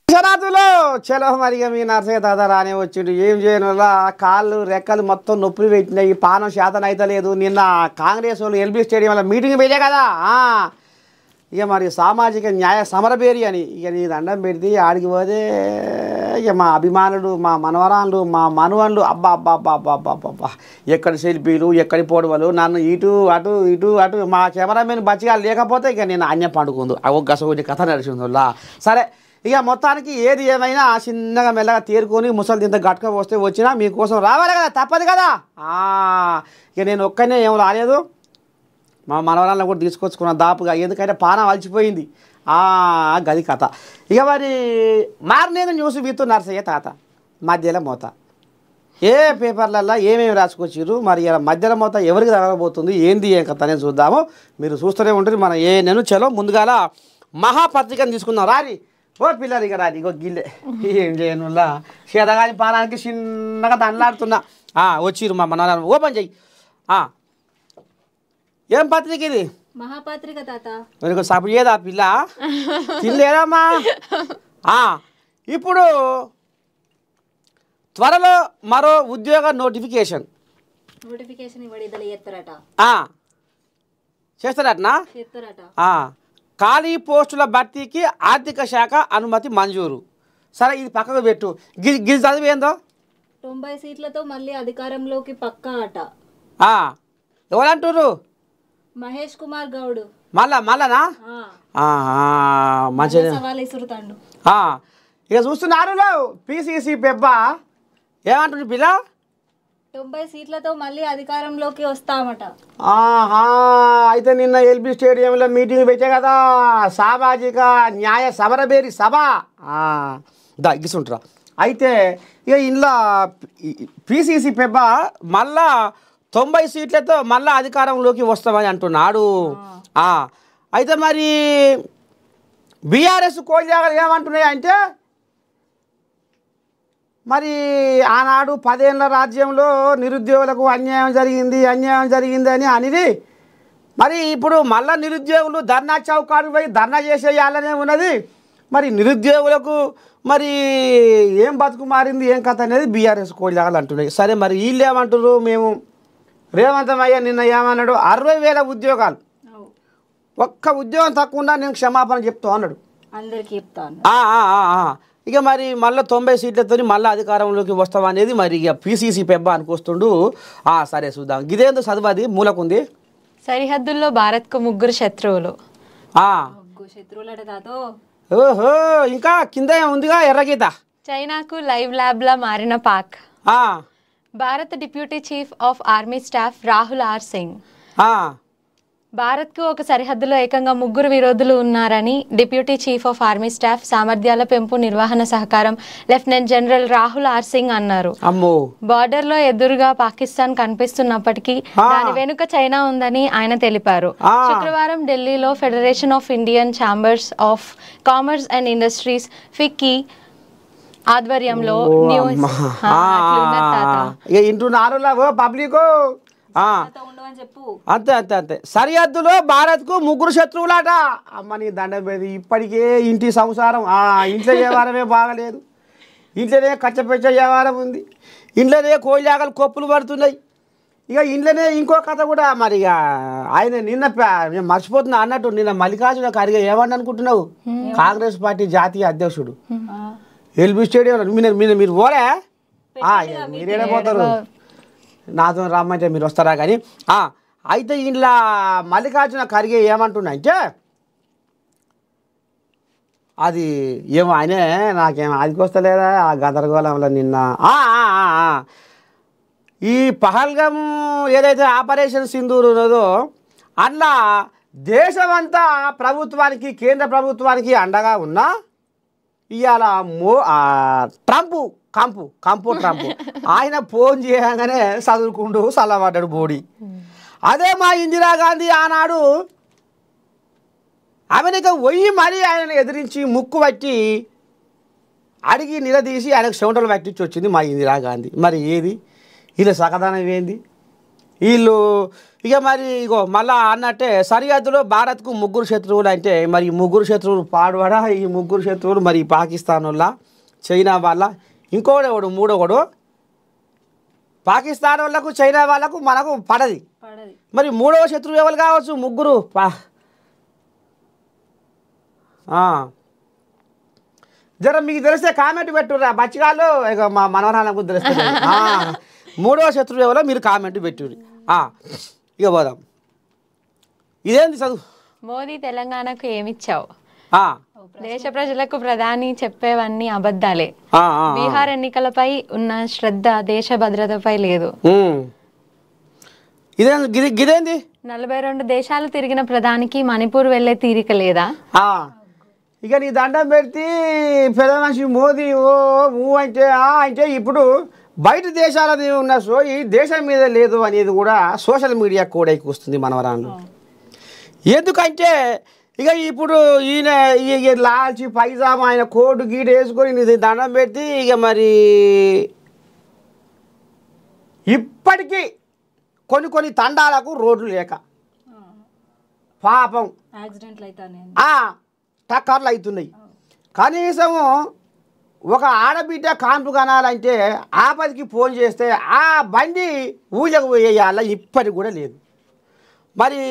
గుజరాతులో చలో మరిగా మీ నర్సయ్య తాత రానే వచ్చిండు. ఏం చేయను వల్ల కాళ్ళు రెక్కలు మొత్తం నొప్పులు పెట్టినాయి. పానం శాతం అయితే లేదు. నిన్న కాంగ్రెస్ వాళ్ళు ఎల్బీ స్టేడియంలో మీటింగ్ పెట్టే కదా. ఇక మరి సామాజిక న్యాయ సమరబేరి అని ఇక నీ దండం పెడితే ఆడికి పోతే ఇక మా అభిమానులు, మా మనవరాళ్ళు, మా మనవళ్ళు అబ్బా అబ్బా అబ్బా అబ్బా అబ్బా అబ్బా ఎక్కడి సెల్ఫీలు, ఎక్కడి పొడవలు, నన్ను ఇటు అటు ఇటు అటు మా కెమెరామెన్ బచ్చిగా లేకపోతే ఇక నేను అన్యం పండుకుందు ఆ ఒక్క గసగొని కథ నడిచిందిలా. సరే ఇక మొత్తానికి ఏది ఏమైనా చిన్నగా మెల్లగా తేరుకొని ముసలి తింత గట్క వస్తే వచ్చినా మీకోసం రావాలి కదా, తప్పదు కదా. ఇక నేను ఒక్కనే ఏం రాలేదు, మా మనవరాలను కూడా తీసుకొచ్చుకున్న దాపుగా, ఎందుకంటే పానం అలసిపోయింది. గది కథ. ఇక మరి మార్నింగ్ న్యూస్ విత్ నర్సయ్య తాత మధ్యలో మోత ఏ పేపర్లల్లో ఏమేమి రాసుకొచ్చారు, మరి ఇలా మధ్యలో మోత ఎవరికి తగలబోతుంది, ఏంది ఏం కథ అనేది చూద్దాము. మీరు చూస్తూనే ఉంటుంది మన ఏ నేను. చలో ముందుగాల మహాపత్రికను తీసుకుందాం. రారి ఓ పిల్లలు ఇక రాని ఇగో గిల్లే ఏం చేయనులా చేతగాని పానానికి చిన్నగా దండలాడుతున్నా. వచ్చిర్రు మా మనవరాలు, ఓపెన్ చెయ్యి. ఏం పత్రిక ఇది? మహాపత్రిక తాత. సపోర్ట్ చేయదా పిల్ల తినలేదమ్మా. ఇప్పుడు త్వరలో మరో ఉద్యోగ నోటిఫికేషన్ చేస్తారటనా? ఖాళీ పోస్టుల భర్తీకి ఆర్థిక శాఖ అనుమతి మంజూరు. సరే ఇది పక్కకు పెట్టు. గిరి చదివేందో 90 సీట్లతో మళ్ళీ అధికారంలోకి పక్కా అట. ఎవరంటారు? మహేష్ కుమార్ గౌడ్. మళ్ళనా మంచిగా సవాల్ ఇసురుతాండు. ఇక చూస్తున్నారు పిసిసి పెబ్బ ఏమంటుంది పిల్ల? 90 సీట్లతో మళ్ళీ అధికారంలోకి వస్తామట. అయితే నిన్న ఎల్బీ స్టేడియంలో మీటింగ్ పెట్టే కదా, సామాజిక న్యాయ సమరబేరి సభ గిసుంటారా. అయితే ఇక ఇంట్లో పిసిసి పెబ్బ మళ్ళా 90 సీట్లతో మళ్ళీ అధికారంలోకి వస్తామని అంటున్నాడు. అయితే మరి బీఆర్ఎస్ కోల్జాగలు ఏమంటున్నాయి అంటే, మరి ఆనాడు 10 ఏళ్ల రాజ్యంలో నిరుద్యోగులకు అన్యాయం జరిగింది అని అనేది, మరి ఇప్పుడు మళ్ళీ నిరుద్యోగులు ధర్నా చౌకాడు పోయి ధర్నా చేసేయాలనే ఉన్నది. మరి నిరుద్యోగులకు మరి ఏం బతుకు మారింది, ఏం కథ అనేది బీఆర్ఎస్ కోల్జాగలు అంటున్నాయి. సరే మరి వీళ్ళు ఏమంటారు? మేము రేవంత్ అయ్య నిన్న ఏమన్నాడు, 60,000 ఉద్యోగాలు, ఒక్క ఉద్యోగం తక్కువ నేను క్షమాపణ చెప్తా అన్నాడు. అందరికీ చెప్తాను. ఇక మరి మళ్ళీ 90 సీట్లతో మళ్ళీ అధికారంలోకి వస్తాం అనేది మరి ఇక పిసిసి పెబ్బ అనుకొస్తుండు. సరే చూద్దాం. ఇదేందో చదువుది మూలకుంది. సరిహద్దుల్లో భారత్కు 3 శత్రువులు. ఓహో, ఇంకా కింద ఉందిగా ఎర్రగీత. చైనాకు లైవ్ ల్యాబ్లా మారిన పాక్. భారత deputy chief of army staff Rahul R Singh. భారత్కు ఒక సరిహద్దులో ఏకంగా 3 విరోధులు ఉన్నారని deputy chief of army staff సామర్థ్యాల పెంపు నిర్వహణ సహకారం lieutenant general Rahul R Singh అన్నారు. బార్డర్ లో ఎదురుగా పాకిస్తాన్ కనిపిస్తున్నప్పటికీ దాని వెనుక చైనా ఉందని ఆయన తెలిపారు. శుక్రవారం ఢిల్లీలో federation of Indian chambers of commerce and industries FICCI ఆధ్వర్యంలో పబ్లిక్ అంతే అంతే అంతే. సరిహద్దులో భారత్కు 3 శత్రువులాట. అమ్మని దండం పెడి ఇప్పటికే ఇంటి సంసారం, ఇంట్లో వ్యవహారమే బాగలేదు, ఇంట్లోనే కచ్చపెచ్చ వ్యవహారం ఉంది, ఇంట్లోనే కోయిలాగలు కొప్పులు పడుతున్నాయి. ఇక ఇంట్లోనే ఇంకో కథ కూడా. మరి ఇక ఆయన నిన్న నేను మర్చిపోతున్నా అన్నట్టు, నిన్న మల్లికార్జున ఖర్గే ఏమని అనుకుంటున్నావు, కాంగ్రెస్ పార్టీ జాతీయ అధ్యక్షుడు ఎల్బీ స్టేడియంలో మీరు పోలే, మీరేనే పోతారు, నాతో రమ్మంటే మీరు వస్తారా కానీ. అయితే ఇంట్లో మల్లికార్జున ఖర్గే ఏమంటున్నాయంటే, అది ఏమో ఆయనే నాకేమో ఆదికొస్తలేదా ఆ గందరగోళంలో నిన్న ఈ పహల్గం ఏదైతే ఆపరేషన్ సింధూర్ ఉన్నదో అట్లా దేశమంతా ప్రభుత్వానికి, కేంద్ర ప్రభుత్వానికి అండగా ఉన్నా ఇవాళ ట్రంప్ ఆయన ఫోన్ చేయగానే చదువుకుంటూ చల్లబడ్డాడు బోడి. అదే మా ఇందిరాగాంధీ ఆనాడు అమెరికా పోయి మరీ ఆయన ఎదిరించి ముక్కు పట్టి అడిగి నిలదీసి ఆయనకు చెమటలు పట్టించి వచ్చింది మా ఇందిరాగాంధీ. మరి ఏది ఇలా సకదానం ఏంది? వీళ్ళు ఇక మరి ఇగో మళ్ళా అన్నట్టే సరిహద్దులో భారత్కు ముగ్గురు శత్రువులు అంటే మరి ముగ్గురు శత్రువులు పాడుపడా ఈ ముగ్గురు శత్రువులు మరి పాకిస్తాన్ వాళ్ళ చైనా వాళ్ళ ఇంకోడెవడు మూడోడు పాకిస్తాన్ వాళ్ళకు చైనా వాళ్ళకు మనకు పడది మరి మూడవ శత్రువు ఎవరు కావచ్చు ముగ్గురు జర మీకు తెలిస్తే కామెంట్ పెట్టుర్రా బచ్చిగాళ్ళు ఇక మా మనవరాలకు తెలుస్తుంది మూడవ శత్రువు ఎవరో మీరు కామెంట్ పెట్టుర్రి ఇక పోదాం ఇదేంది చదువు మోదీ తెలంగాణకు ఏమిచ్చావు దేశ ప్రజలకు ప్రధాని చెప్పేవన్నీ అబద్ధాలే బీహార్ ఎన్నికలపై ఉన్న శ్రద్ధ దేశ భద్రతపై లేదు ఇదేంది 42 దేశాలు తిరిగిన ప్రధానికి మణిపూర్ వెళ్లే తీరిక లేదా ఇక నీ దండం పెడితే పెద్ద మనిషి మోదీ ఓ అంటే అంటే ఇప్పుడు బయట దేశాలది ఉన్న ఈ దేశం మీద లేదు అనేది కూడా సోషల్ మీడియా కూడా వస్తుంది మనవరాళ్ళు ఎందుకంటే ఇక ఇప్పుడు ఈయన లాల్చి పైజామా ఆయన కోటు గీట వేసుకొని దండం పెడితే ఇక మరి ఇప్పటికీ కొన్ని తండాలకు రోడ్లు లేక పాపం టక్కర్లు అవుతున్నాయి కనీసము ఒక ఆడబిడ్డ కాన్పు కనాలంటే ఆపదికి ఫోన్ చేస్తే ఆ బండి ఊళ్ళకు పోయేయాల ఇప్పటికి కూడా లేదు మరి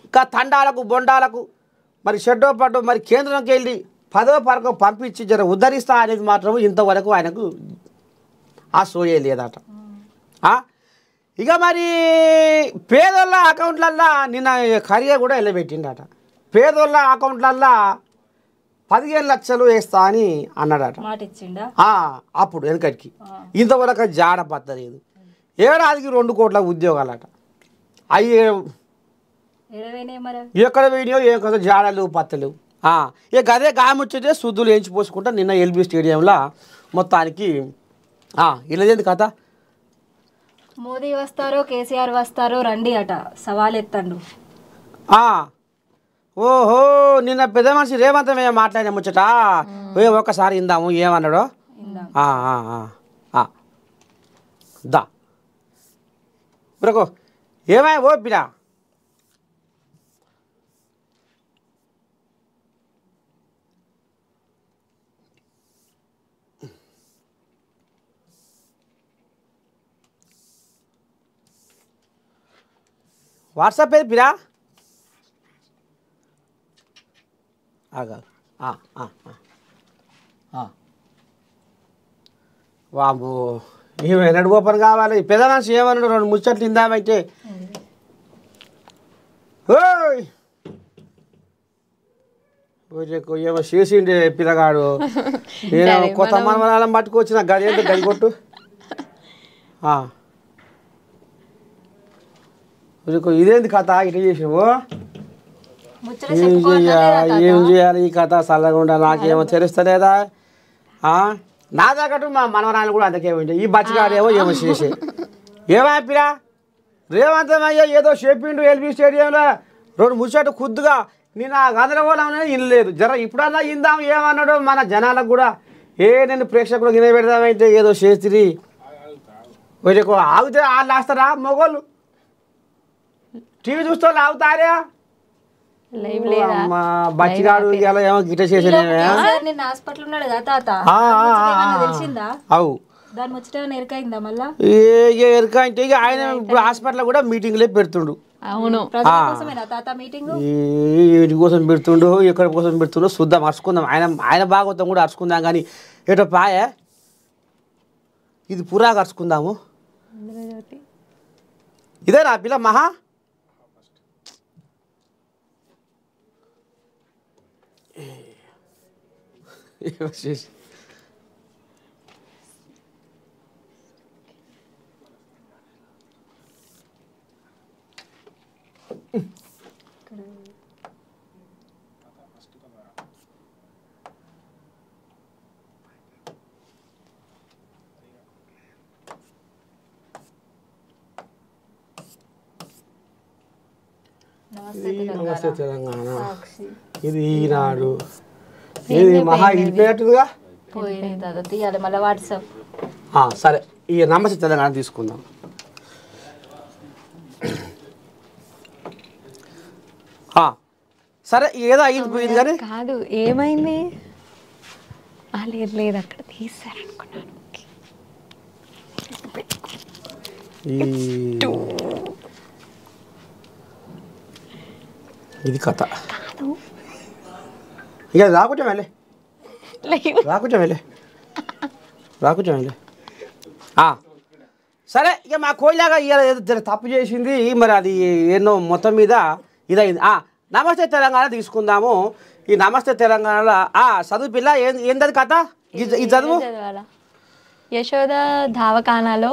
ఇంకా తండాలకు బొండాలకు మరి షెడ్డో పడ్డో మరి కేంద్రంకి వెళ్ళి 10వ పరకం పంపించి జర ఉద్ధరిస్తా అనేది మాత్రం ఇంతవరకు ఆయనకు ఆ సోయే లేదట ఇక మరి పేదోళ్ళ అకౌంట్లల్లో నిన్న ఖర్గే కూడా వెళ్ళబెట్టిండట పేదోళ్ళ అకౌంట్లల్లో 15 లక్షలు వేస్తా అని అన్నాడట అప్పుడు వెనకటికి ఇంతవరకు జాడ పత్తలేదు ఏడాదికి 2 కోట్ల ఉద్యోగాలట అవి ఎక్కడ పోయినాయో ఏ కదా జాడలు పత్తలేవు ఇక అదే గాముచ్చే శుద్ధులు వేయించిపోసుకుంటా నిన్న ఎల్బీ స్టేడియంలో మొత్తానికి ఇలాదేంది కథ మోదీ వస్తారో కేసీఆర్ వస్తారో రండి అట సవాల్ ఎత్తండు ఓహో నిన్న పెద్ద మనిషి రేవంత్ మాట్లాడిన ముచ్చట ఒక్కసారి ఇందాము ఏమన్నాడో దా బ్రకో ఏమై ఓపిరా వాట్సాప్ ఏది పిరా వాము ఏమైనా ఓపెన్ కావాలి పెద్ద మనిషి ఏమన్నాడు 2 ముచ్చట్లు ఇందామంటే ఏమో చేసిండే పిల్లగాడు నేను కొత్త మనమనాలం పట్టుకొచ్చిన గడి అంటే గడి కొట్టు ఇదేంది కథ ఇట్లా చేసినావు ఏం చేయాలి ఈ కథ చల్లకుండా నాకేమో తెలుస్తలేదా నా తగ్గట్టు మా మనవరాలు కూడా అంతకేమంటే ఈ బచ్చిగాడేమో ఏమో చేసే ఏమైపిరా రేవంతమయ్య ఏదో చెప్పిండు ఎల్బీ స్టేడియంలో 2 ముచ్చట్లు ఖుద్దుగా నేను ఆ గందరగోళం ఇనలేదు జర ఇప్పుడన్నా ఇందాం ఏమన్నాడు మన జనాలకు కూడా నేను ప్రేక్షకులు గిన పెడదామంటే ఏదో చేతిరి ఆగితే వాళ్ళు వేస్తారా మొగోళ్ళు టీవీ చూస్తే వాళ్ళు ఆగుతారా బచ్చిగాడు ఇలా ఏమో గిట్ట చేసే ఎరక అంటే ఇక ఆయన ఇప్పుడు హాస్పిటల్ కూడా మీటింగ్లే పెడుతుండు వీటి కోసం పెడుతుండు ఎక్కడి కోసం పెడుతుండో చూద్దాం అరుచుకుందాం ఆయన భాగవతం కూడా అరుచుకుందాం కానీ ఏటో పాయ ఇది పురాగా అరుచుకుందాము ఇదే నా పిల్ల మహా నమస్తే తెలంగాణ ఇది ఈనాడు ఇది మహా ఇడిపోయేట్టుగా సరే ఈ నమస్తే తెలంగాణ తీసుకుందాం సరే ఏదో అయింది పోయింది కానీ కాదు ఏమైంది లేదు లేదు అక్కడ తీసారనుకున్నాను ఇది కథ ఇక రాకుంటే వెళ్ళే సరే ఇక మా కోయిలాగా ఇవాళ తప్పు చేసింది మరి అది ఎన్నో మొత్తం మీద ఇదైంది నమస్తే తెలంగాణ తీసుకుందాము ఈ నమస్తే తెలంగాణలో చదువు పిల్ల ఏంటది కథ ఈ చదువు యశోద ధావఖానాలో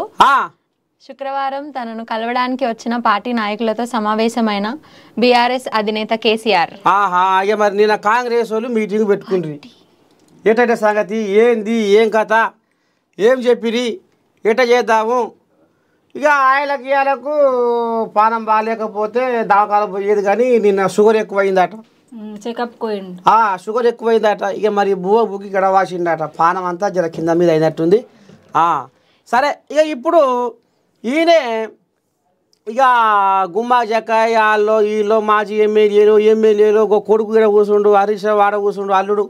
శుక్రవారం తనను కలవడానికి వచ్చిన పార్టీ నాయకులతో సమావేశమైన బీఆర్ఎస్ అధినేత కేసీఆర్ ఇక మరి నిన్న కాంగ్రెస్ వాళ్ళు మీటింగ్ పెట్టుకుండ్రి ఏటంటే సంగతి ఏంది ఏం కథ ఏం చెప్పిరి ఎట చేద్దాము ఇక ఆయనకు పానం బాగాలేకపోతే దవాఖాన పోయేది కానీ నిన్న షుగర్ ఎక్కువైందట చెకప్ పోయింది షుగర్ ఎక్కువైందట ఇక మరి బువ్వ బుక్కి గడవాసిందట పానం అంతా జర కింద మీద అయినట్టుంది సరే ఇక ఇప్పుడు ఈయనే ఇక గుమ్మా జకాయ వాళ్ళు వీళ్ళు మాజీ ఎమ్మెల్యేలు ఒక కొడుకు ఇక్కడ కూర్చుండు హరీష్ వాడ కూర్చుండు అల్లుడు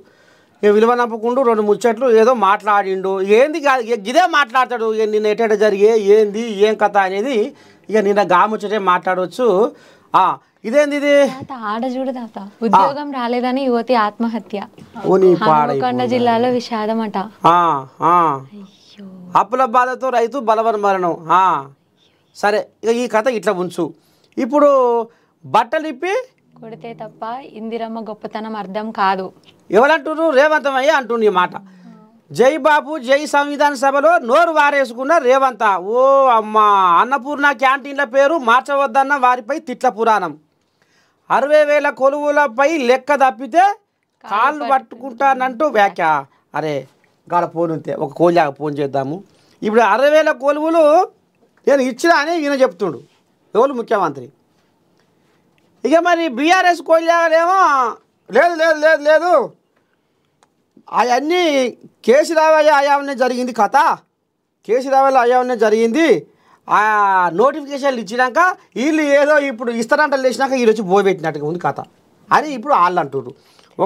ఇక విలువ నప్పుకుంటూ 2 ముచ్చట్లు ఏదో మాట్లాడిండు ఏంది కాదు ఇదే మాట్లాడతాడు నిన్న ఎట జరిగే ఏంది ఏం కథ అనేది ఇక నిన్న గాముచ్చటే మాట్లాడవచ్చు ఇదేంది ఇది ఆడ చూడు తాత ఉద్యోగం రాలేదని యువతి ఆత్మహత్య హనుమకొండ జిల్లాలో విషాదం అట అప్పుల బాధతో రైతు బలవన్ మరణం సరే ఇక ఈ కథ ఇట్లా ఉంచు ఇప్పుడు బట్టలు ఇప్పి కొడితే తప్ప ఇందిరమ్మ గొప్పతనం అర్థం కాదు ఎవరంటున్నారు రేవంత్ అయ్యే అంటుండు ఈ మాట జై బాబు జై సంవిధాన సభలో నోరు వారేసుకున్న రేవంత ఓ అమ్మ అన్నపూర్ణ క్యాంటీన్ల పేరు మార్చవద్దన్న వారిపై తిట్ల పురాణం 60,000 కొలువులపై లెక్క తప్పితే కాళ్ళు పట్టుకుంటానంటూ వ్యాఖ్య అరే గాడ ఫోన్ ఉంటే ఒక కోళ్ళగా ఫోన్ చేద్దాము ఇప్పుడు 60,000 కొలువులు నేను ఇచ్చినా అని ఈయన చెప్తుండు ఎవరు ముఖ్యమంత్రి ఇక మరి బీఆర్ఎస్ కోళ్ళగానేమో లేదు లేదు లేదు లేదు అవన్నీ కేసీరావయ్య అయావనే జరిగింది కథ కేసీరావయ్య అయావనే జరిగింది నోటిఫికేషన్లు ఇచ్చినాక వీళ్ళు ఏదో ఇప్పుడు ఇస్తారంటలు వేసినాక వీళ్ళు వచ్చి పోయబెట్టినట్టుగా ఉంది కథ అని ఇప్పుడు వాళ్ళు అంటున్నారు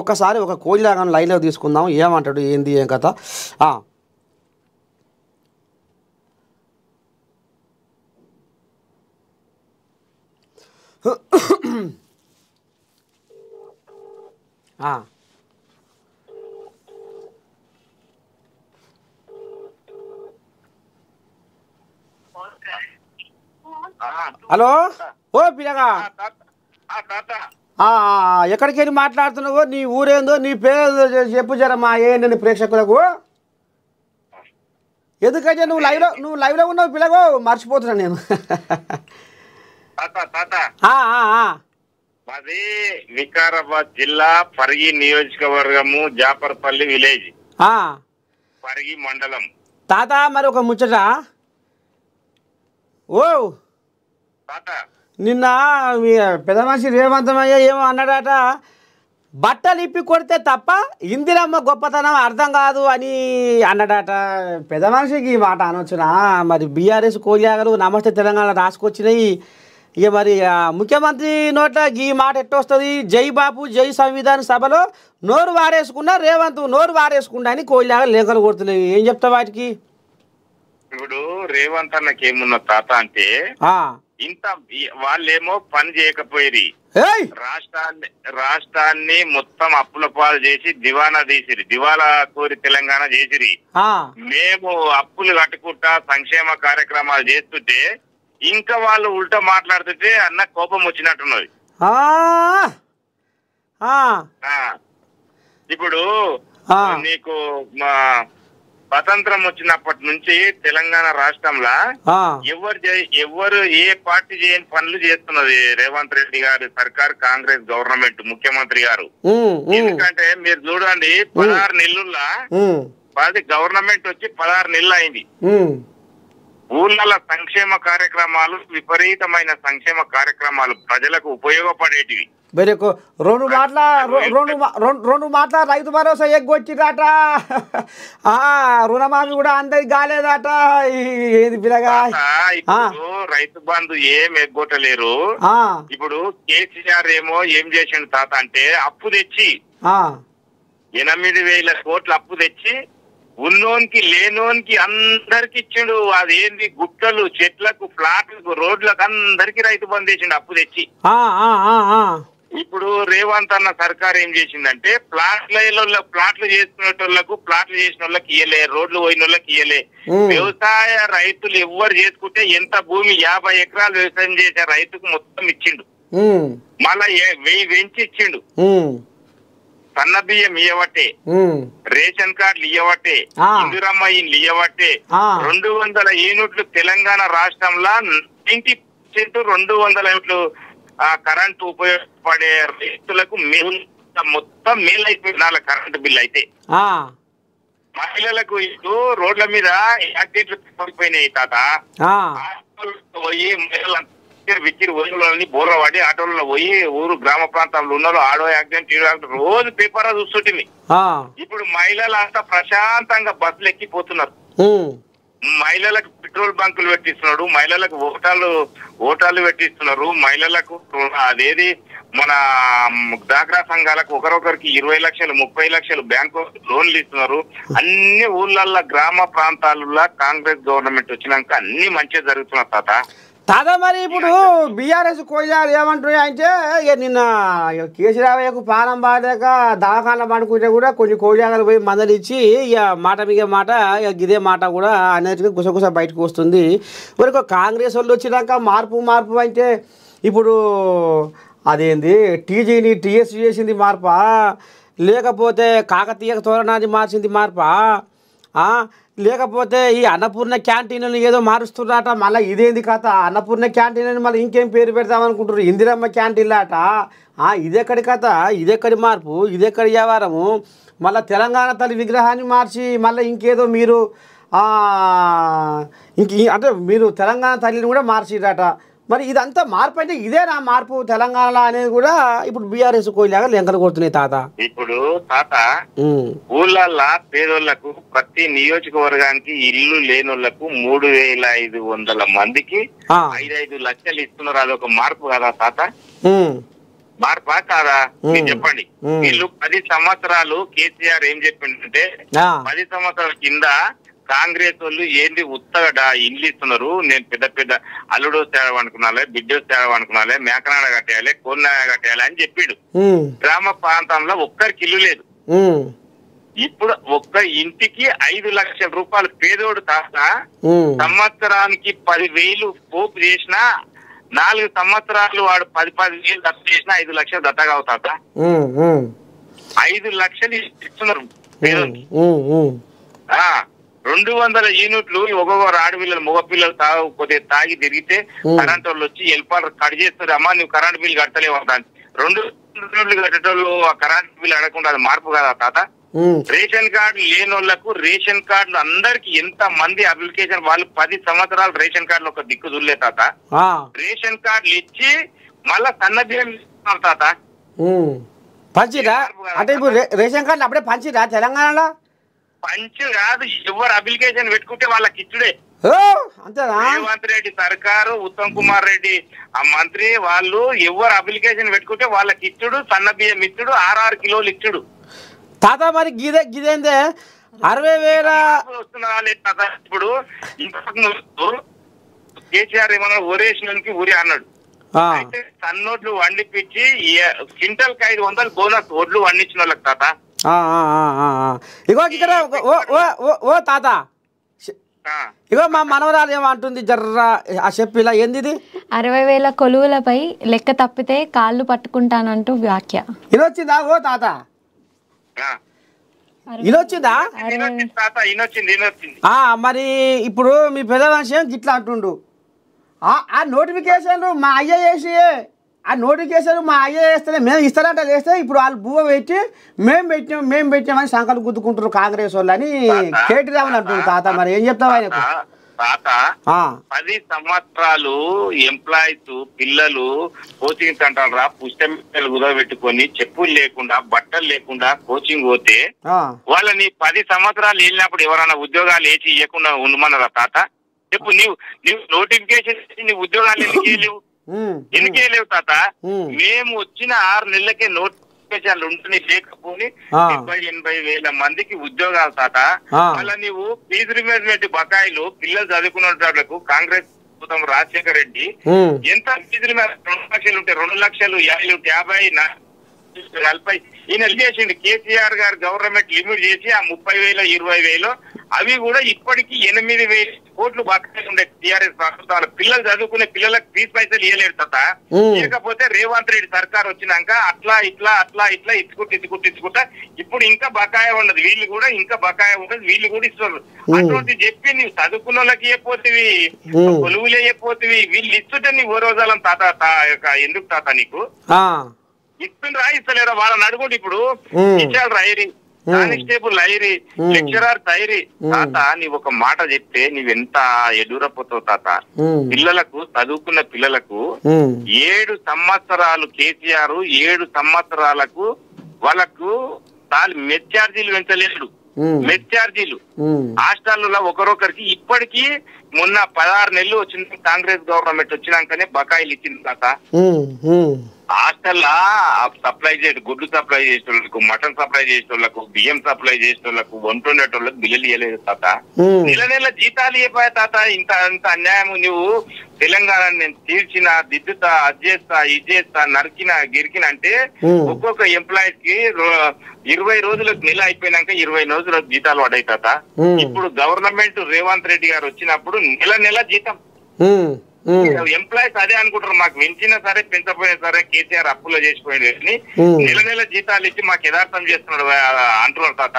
ఒక్కసారి ఒక కోళ్ళగా లైన్లో తీసుకుందాం ఏమంటాడు ఏంది ఏం కథ హలో ఓ పిల్లగా ఎక్కడికి వెళ్ళి మాట్లాడుతున్నావు నీ ఊరేందో నీ పేరు చెప్పు జరమ్మా ఏంటండి ప్రేక్షకులకు ఎందుకంటే నువ్వు లైవ్లో ఉన్నావు పిల్లగో మర్చిపోతున్నా నేను మాది వికారాబాద్ జిల్లా పరిగి నియోజకవర్గము జాపర్పల్లి విలేజ్ పరిగి మండలం తాత మరి ఒక ముచ్చట ఓ తాత నిన్న పెద్ద మనిషి రేవంతమయ్య ఏమో అన్నాడట బట్టలు ఇప్పి కొడితే తప్ప ఇందిరమ్మ గొప్పతనం అర్థం కాదు అని అన్నాడట పెద్ద మనిషికి ఈ మాట అనొచ్చునా మరి బీఆర్ఎస్ కోలియాగలు నమస్తే తెలంగాణ రాసుకొచ్చినాయి ఇక మరి ముఖ్యమంత్రి నోట ఈ మాట ఎట్టొస్తుంది జై బాపు జై సంవిధాన సభలో నోరు వారేసుకున్నా రేవంత్ నోరు వారేసుకున్నా అని కోలియాగ లేఖలు కొడుతున్నాయి ఏం చెప్తా వాటికి ఇప్పుడు రేవంత్ అన్నకి ఏమున్న తాత అంటే ఇంత వాళ్ళేమో పని చేయకపోయేది రాష్ట్రాన్ని మొత్తం అప్పుల పాలు చేసి దివానా తీసిరి దివాలా కోరి తెలంగాణ చేసిరి మేము అప్పులు కట్టుకుంటా సంక్షేమ కార్యక్రమాలు చేస్తుంటే ఇంకా వాళ్ళు ఉల్టా మాట్లాడుతుంటే అన్న కోపం వచ్చినట్టున్నది ఇప్పుడు నీకు మా స్వతంత్రం వచ్చినప్పటి నుంచి తెలంగాణ రాష్ట్రంలో ఎవరు ఏ పార్టీ చేయని పనులు చేస్తున్నది రేవంత్ రెడ్డి గారి సర్కార్ కాంగ్రెస్ గవర్నమెంట్ ముఖ్యమంత్రి గారు ఎందుకంటే మీరు చూడండి 16 నెలల్లో గవర్నమెంట్ వచ్చి 16 నెలలు అయింది ఊళ్ళ సంక్షేమ కార్యక్రమాలు విపరీతమైన సంక్షేమ కార్యక్రమాలు ప్రజలకు ఉపయోగపడేటివి. రెండు మాటల రైతు భరోసా ఎగ్గొచ్చిరట, రుణమాఫీ కూడా అందరికి కాలేదట. ఏది పిల్లగా ఇప్పుడు రైతు బంధు ఏం ఎగ్గొట్టలేరు. ఇప్పుడు కేసీఆర్ ఏమో ఏం చేసిండు తాత అంటే అప్పు తెచ్చి 8,000 కోట్ల అప్పు తెచ్చి ఉన్నోనికి లేనోనికి అందరికి ఇచ్చిండు. అదేంది గుట్టలు చెట్లకు ఫ్లాట్లకు రోడ్లకు అందరికి రైతు బంధు చేసిండు అప్పు తెచ్చి. ఇప్పుడు రేవంత్ అన్న సర్కార్ ఏం చేసిందంటే ప్లాట్లు చేసుకునేటోళ్లకు ప్లాట్లు చేసిన వాళ్ళకి ఇయ్యలే, రోడ్లు పోయిన వాళ్ళకి ఇయ్యలే. వ్యవసాయ రైతులు ఎవ్వరు చేసుకుంటే ఎంత భూమి 50 ఎకరాలు వ్యవసాయం చేసే రైతుకు మొత్తం ఇచ్చిండు. మళ్ళా 1000 పెంచి ఇచ్చిండు. సన్న బియ్యం ఇయ్యవట్టే, రేషన్ కార్డులు ఇయ్యవట్టే, ఇందిరమ్మ ఇండ్లు ఇయ్యవట్టే, 200 యూనిట్లు తెలంగాణ రాష్ట్రంలో 90% 200 యూనిట్లు కరెంటు ఉపయోగపడే రైతులకు మొత్తం మేలైపోయిన కరెంటు బిల్ అయితే. మహిళలకు ఇప్పుడు రోడ్ల మీద యాక్సిడెంట్లు పడిపోయినాయి తాత. పోయి విచ్చిరి ఊళ్ళని బోర్రవాడి ఆటోలలో పోయి ఊరు గ్రామ ప్రాంతాల్లో ఉన్నారు. ఆడో యాక్సిడెంట్ రోజు పేపర్ చూస్తుంటుంది. ఇప్పుడు మహిళలు అంతా ప్రశాంతంగా బస్సులు ఎక్కిపోతున్నారు. మహిళలకు పెట్రోల్ బంకులు పెట్టిస్తున్నాడు, మహిళలకు ఓటాలు పెట్టిస్తున్నారు, మహిళలకు అదేది మన డ్వాక్రా సంఘాలకు ఒకరొకరికి 20 లక్షలు 30 లక్షలు బ్యాంకు లోన్లు ఇస్తున్నారు. అన్ని ఊళ్ళల్లో గ్రామ ప్రాంతాలలో కాంగ్రెస్ గవర్నమెంట్ వచ్చినాక అన్ని మంచిగా జరుగుతున్నారు తాత. మరి ఇప్పుడు బీఆర్ఎస్ కోయిలాలు ఏమంటున్నాయి అంటే, ఇక నిన్న కేసీరావయ్యకు పానం బాగాక దవాఖాన పడుకుంటే కూడా కొన్ని కోయిలాగలు పోయి మందలిచ్చి ఇక మాట మీద మాట ఇక ఇదే మాట కూడా అన్నిటికీ గుసగుస బయటకు వస్తుంది. మరి కాంగ్రెస్ వాళ్ళు వచ్చినాక మార్పు అంటే ఇప్పుడు అదేంది టీజీని టీఎస్ చేసింది మార్పా, లేకపోతే కాకతీయ తోరణాన్ని మార్చింది మార్పా, లేకపోతే ఈ అన్నపూర్ణ క్యాంటీన్లు ఏదో మారుస్తున్నారట. మళ్ళీ ఇదేంది కథ? అన్నపూర్ణ క్యాంటీన్ అని మళ్ళీ ఇంకేం పేరు పెడతామనుకుంటారు, ఇందిరమ్మ క్యాంటీన్లు అట. ఇదెక్కడి కథ, ఇదెక్కడి మార్పు, ఇదెక్కడి వ్యవహారము? మళ్ళీ తెలంగాణ తల్లి విగ్రహాన్ని మార్చి మళ్ళీ ఇంకేదో మీరు అంటే మీరు తెలంగాణ తల్లిని కూడా మార్చిరట. మరి ఇదంతా మార్పు అంటే ఇదేనా మార్పు తెలంగాణలో అనేది కూడా ఇప్పుడు బీఆర్ఎస్ కోయిలాగా లెంకలు కొడుతున్నాయి తాత. ఇప్పుడు తాత ఊళ్ళల్లో పేదోళ్లకు ప్రతి నియోజకవర్గానికి ఇల్లు లేనోళ్లకు 3,500 మందికి 5 లక్షలు ఇస్తున్నారు. అదొక మార్పు కదా తాత? మార్పా కాదా మీరు చెప్పండి. వీళ్ళు 10 సంవత్సరాలు కేసీఆర్ ఏం చెప్పిందంటే 10 సంవత్సరాల కింద కాంగ్రెస్ వాళ్ళు ఏంది ఉత్తగా ఇండ్లు ఇస్తున్నారు, నేను పెద్ద అల్లుడు తేవాలనుకున్నాలే, బిడ్డ తేవాలనుకున్నాలే, మేకనాడ కట్టేయాలి, కోన్నాడ కట్టేయాలి అని చెప్పాడు. గ్రామ ప్రాంతంలో ఒక్కరికి ఇల్లు లేదు. ఇప్పుడు ఒక్క ఇంటికి 5 లక్షల రూపాయలు పేదోడు తాత సంవత్సరానికి 10,000 పోపు చేసినా 4 సంవత్సరాలు వాడు 10,000 దత్త చేసినా 5 లక్షలు దత్తగా అవుతాట. 5 లక్షలు ఇస్తున్నారు పేదోడికి. 200 యూనిట్లు ఒక్కొక్కరు ఆడపిల్లలు మగపిల్లలు కొద్దిగా తాగి తిరిగితే కరెంట్ వాళ్ళు వచ్చి వెళ్ళిపోయి కట్ చేస్తారు. అమ్మా నువ్వు కరెంట్ బిల్ కట్టలేవు అంటాను. 2 యూనిట్లు కట్టేటోళ్ళు ఆ కరెంట్ బిల్ అడగకుండా అది మార్పు కదా తాత? రేషన్ కార్డు లేని వాళ్ళకు రేషన్ కార్డులు అందరికి ఎంత మంది అప్లికేషన్ వాళ్ళు 10 సంవత్సరాలు రేషన్ కార్డులు ఒక దిక్కు చూడలే తాత. రేషన్ కార్డులు ఇచ్చి మళ్ళా సన్నబియ్యం ఇస్తున్నారు తాత. పంచిరా అంటే ఇప్పుడు రేషన్ కార్డులు అప్పుడే పంచిరా తెలంగాణలో? పంచు కాదు, ఎవరు అప్లికేషన్ పెట్టుకుంటే వాళ్ళకి ఇచ్చుడే. రేవంత్ రెడ్డి సర్కారు, ఉత్తమ్ కుమార్ రెడ్డి ఆ మంత్రి వాళ్ళు ఎవరు అప్లికేషన్ పెట్టుకుంటే వాళ్ళకి ఇచ్చుడు, సన్న బియ్యం ఇచ్చుడు, 6 కిలోలు ఇచ్చుడు తాత. మరి గిదేందే 60,000 వస్తున్నా తాత. ఇప్పుడు ఇంతకు కేసీఆర్ ఏమన్నా ఒరేషన్కి ఊరి అన్నాడు. అయితే సన్నోట్లు వండిపించి క్వింటల్కి 500 బోనస్ ఒడ్లు వండించిన వాళ్ళకి తాత. ఇగో ఇక్కడ ఓ తాత, ఇగో మా మనవరాలు ఏమంటుంది జర్రా ఆ చెప్పిలా ఏంది ఇది? 60,000 కొలువులపై లెక్క తప్పితే కాళ్ళు పట్టుకుంటానంటూ వ్యాఖ్య. ఇనొచ్చిందా ఓ తాత? ఇనొచ్చిందా? మరి ఇప్పుడు మీ పెద్ద మనిషి గిట్లా అంటుండు. ఆ నోటిఫికేషన్ మా అయ్య వేసి ఆ నోటిఫికేషన్ మా అయ్య వేస్తేనే మేము ఇస్తారంట వేస్తే ఇప్పుడు వాళ్ళు భూమ పెట్టి మేము పెట్టామని సంకలు గుద్దుకుంటారు కాంగ్రెస్ వాళ్ళు అని కేటీ రామని అంటుంది తాత. మరి ఏం చెప్తావు ఆయనకు? తాత 10 సంవత్సరాలు ఎంప్లాయీస్ పిల్లలు కోచింగ్ సెంటర్ రా పుస్తకాలు కుదబెట్టుకొని చెప్పులు లేకుండా బట్టలు లేకుండా కోచింగ్ పోతే వాళ్ళని 10 సంవత్సరాలు వెళ్ళినప్పుడు ఎవరైనా ఉద్యోగాలు వేసి ఇవ్వకుండా ఉండమన్నారా తాత? చెప్పు, నీవు నోటిఫికేషన్ నీ ఉద్యోగాలు ఎందుకు వేయలేవు తాత? మేము వచ్చిన 6 నెలలకే నోటిఫికేషన్లు ఉంటుంది, లేకపోతే 70-80 వేల మందికి ఉద్యోగాలు తాత. మళ్ళా నీవు ఫీజు రిమేజ్మెంట్ బకాయిలు పిల్లలు చదువుకున్న వాళ్ళకు కాంగ్రెస్ ప్రభుత్వం రాజశేఖర రెడ్డి ఎంత ఫీజు రిమేజ్ 2 లక్షలు ఉంటే 2 లక్షలు 50 40 ఈయన చేసిండు. కేసీఆర్ గారు గవర్నమెంట్ లిమిట్ చేసి ఆ 30,000 20,000 అవి కూడా ఇప్పటికీ 8,000 కోట్లు బకాయిలు ఉండే టీఆర్ఎస్ ప్రభుత్వాలు. పిల్లలు చదువుకునే పిల్లలకు ఫీజు పైసలు ఇవ్వలేరు తాత. లేకపోతే రేవంత్ రెడ్డి సర్కార్ వచ్చినాక అట్లా ఇచ్చుకుంటా ఇప్పుడు ఇంకా బకాయి ఉండదు, వీళ్ళు కూడా ఇంకా బకాయి ఉండదు, వీళ్ళు కూడా ఇస్తారు. అటువంటి చెప్పి నీవు చదువుకున్న వాళ్ళకి ఇవ్వపోతివి, కొలువులు ఇవ్వపోతివి, వీళ్ళు ఇస్తుంటే నీవు ఓ రోజాలం తాత ఎందుకు తాత నీకు ఇస్తుండ్రా ఇస్తలేరా? వాళ్ళని అడుగుండి. ఇప్పుడు టీచర్ రైరి, కానిస్టేబుల్ ఐరి, లెక్చరర్ తైరి. తాత నీవు ఒక మాట చెప్తే నీవెంత ఎదురపోతావు తాత. పిల్లలకు చదువుకున్న పిల్లలకు 7 సంవత్సరాలు కేసీఆర్ 7 సంవత్సరాలకు వాళ్ళకు మెస్ ఛార్జీలు పెంచలేడు. మెస్ ఛార్జీలు హాస్టల్లో ఒకరొకరికి ఇప్పటికీ మొన్న 16 నెలలు వచ్చింది కాంగ్రెస్ గవర్నమెంట్ వచ్చినాకనే బకాయిలు ఇచ్చింది తాత. హాస్టల్లా సప్లై గుడ్డు సప్లై చేసే వాళ్ళకు, మటన్ సప్లై చేసే వాళ్ళకు, బియ్యం సప్లై చేసే వాళ్ళకు, వంటుండేటోళ్ళకు బిల్లులు ఇవ్వలేదు తాత. నెల జీతాలు ఇవ్వపోయా తాత. ఇంత అన్యాయం. నువ్వు తెలంగాణ నేను తీర్చిన, దిద్దుతా, అది చేస్తా, ఇది చేస్తా, నరికినా గిరికిన అంటే ఒక్కొక్క ఎంప్లాయీస్ కి 20 రోజులకు నెల అయిపోయినాక 20 రోజులకు జీతాలు పడాయి తాత. ఇప్పుడు గవర్నమెంట్ రేవంత్ రెడ్డి గారు వచ్చినప్పుడు నెల జీతం. ఎంప్లాయీస్ అదే అనుకుంటారు, మాకు పెంచినా సరే పెంచపోయినా సరే కేసీఆర్ అప్పులో చేసిపోయింది, నెల జీతాలు ఇచ్చి మాకు యథార్థం చేస్తున్నాడు అంటున్నారు తాత.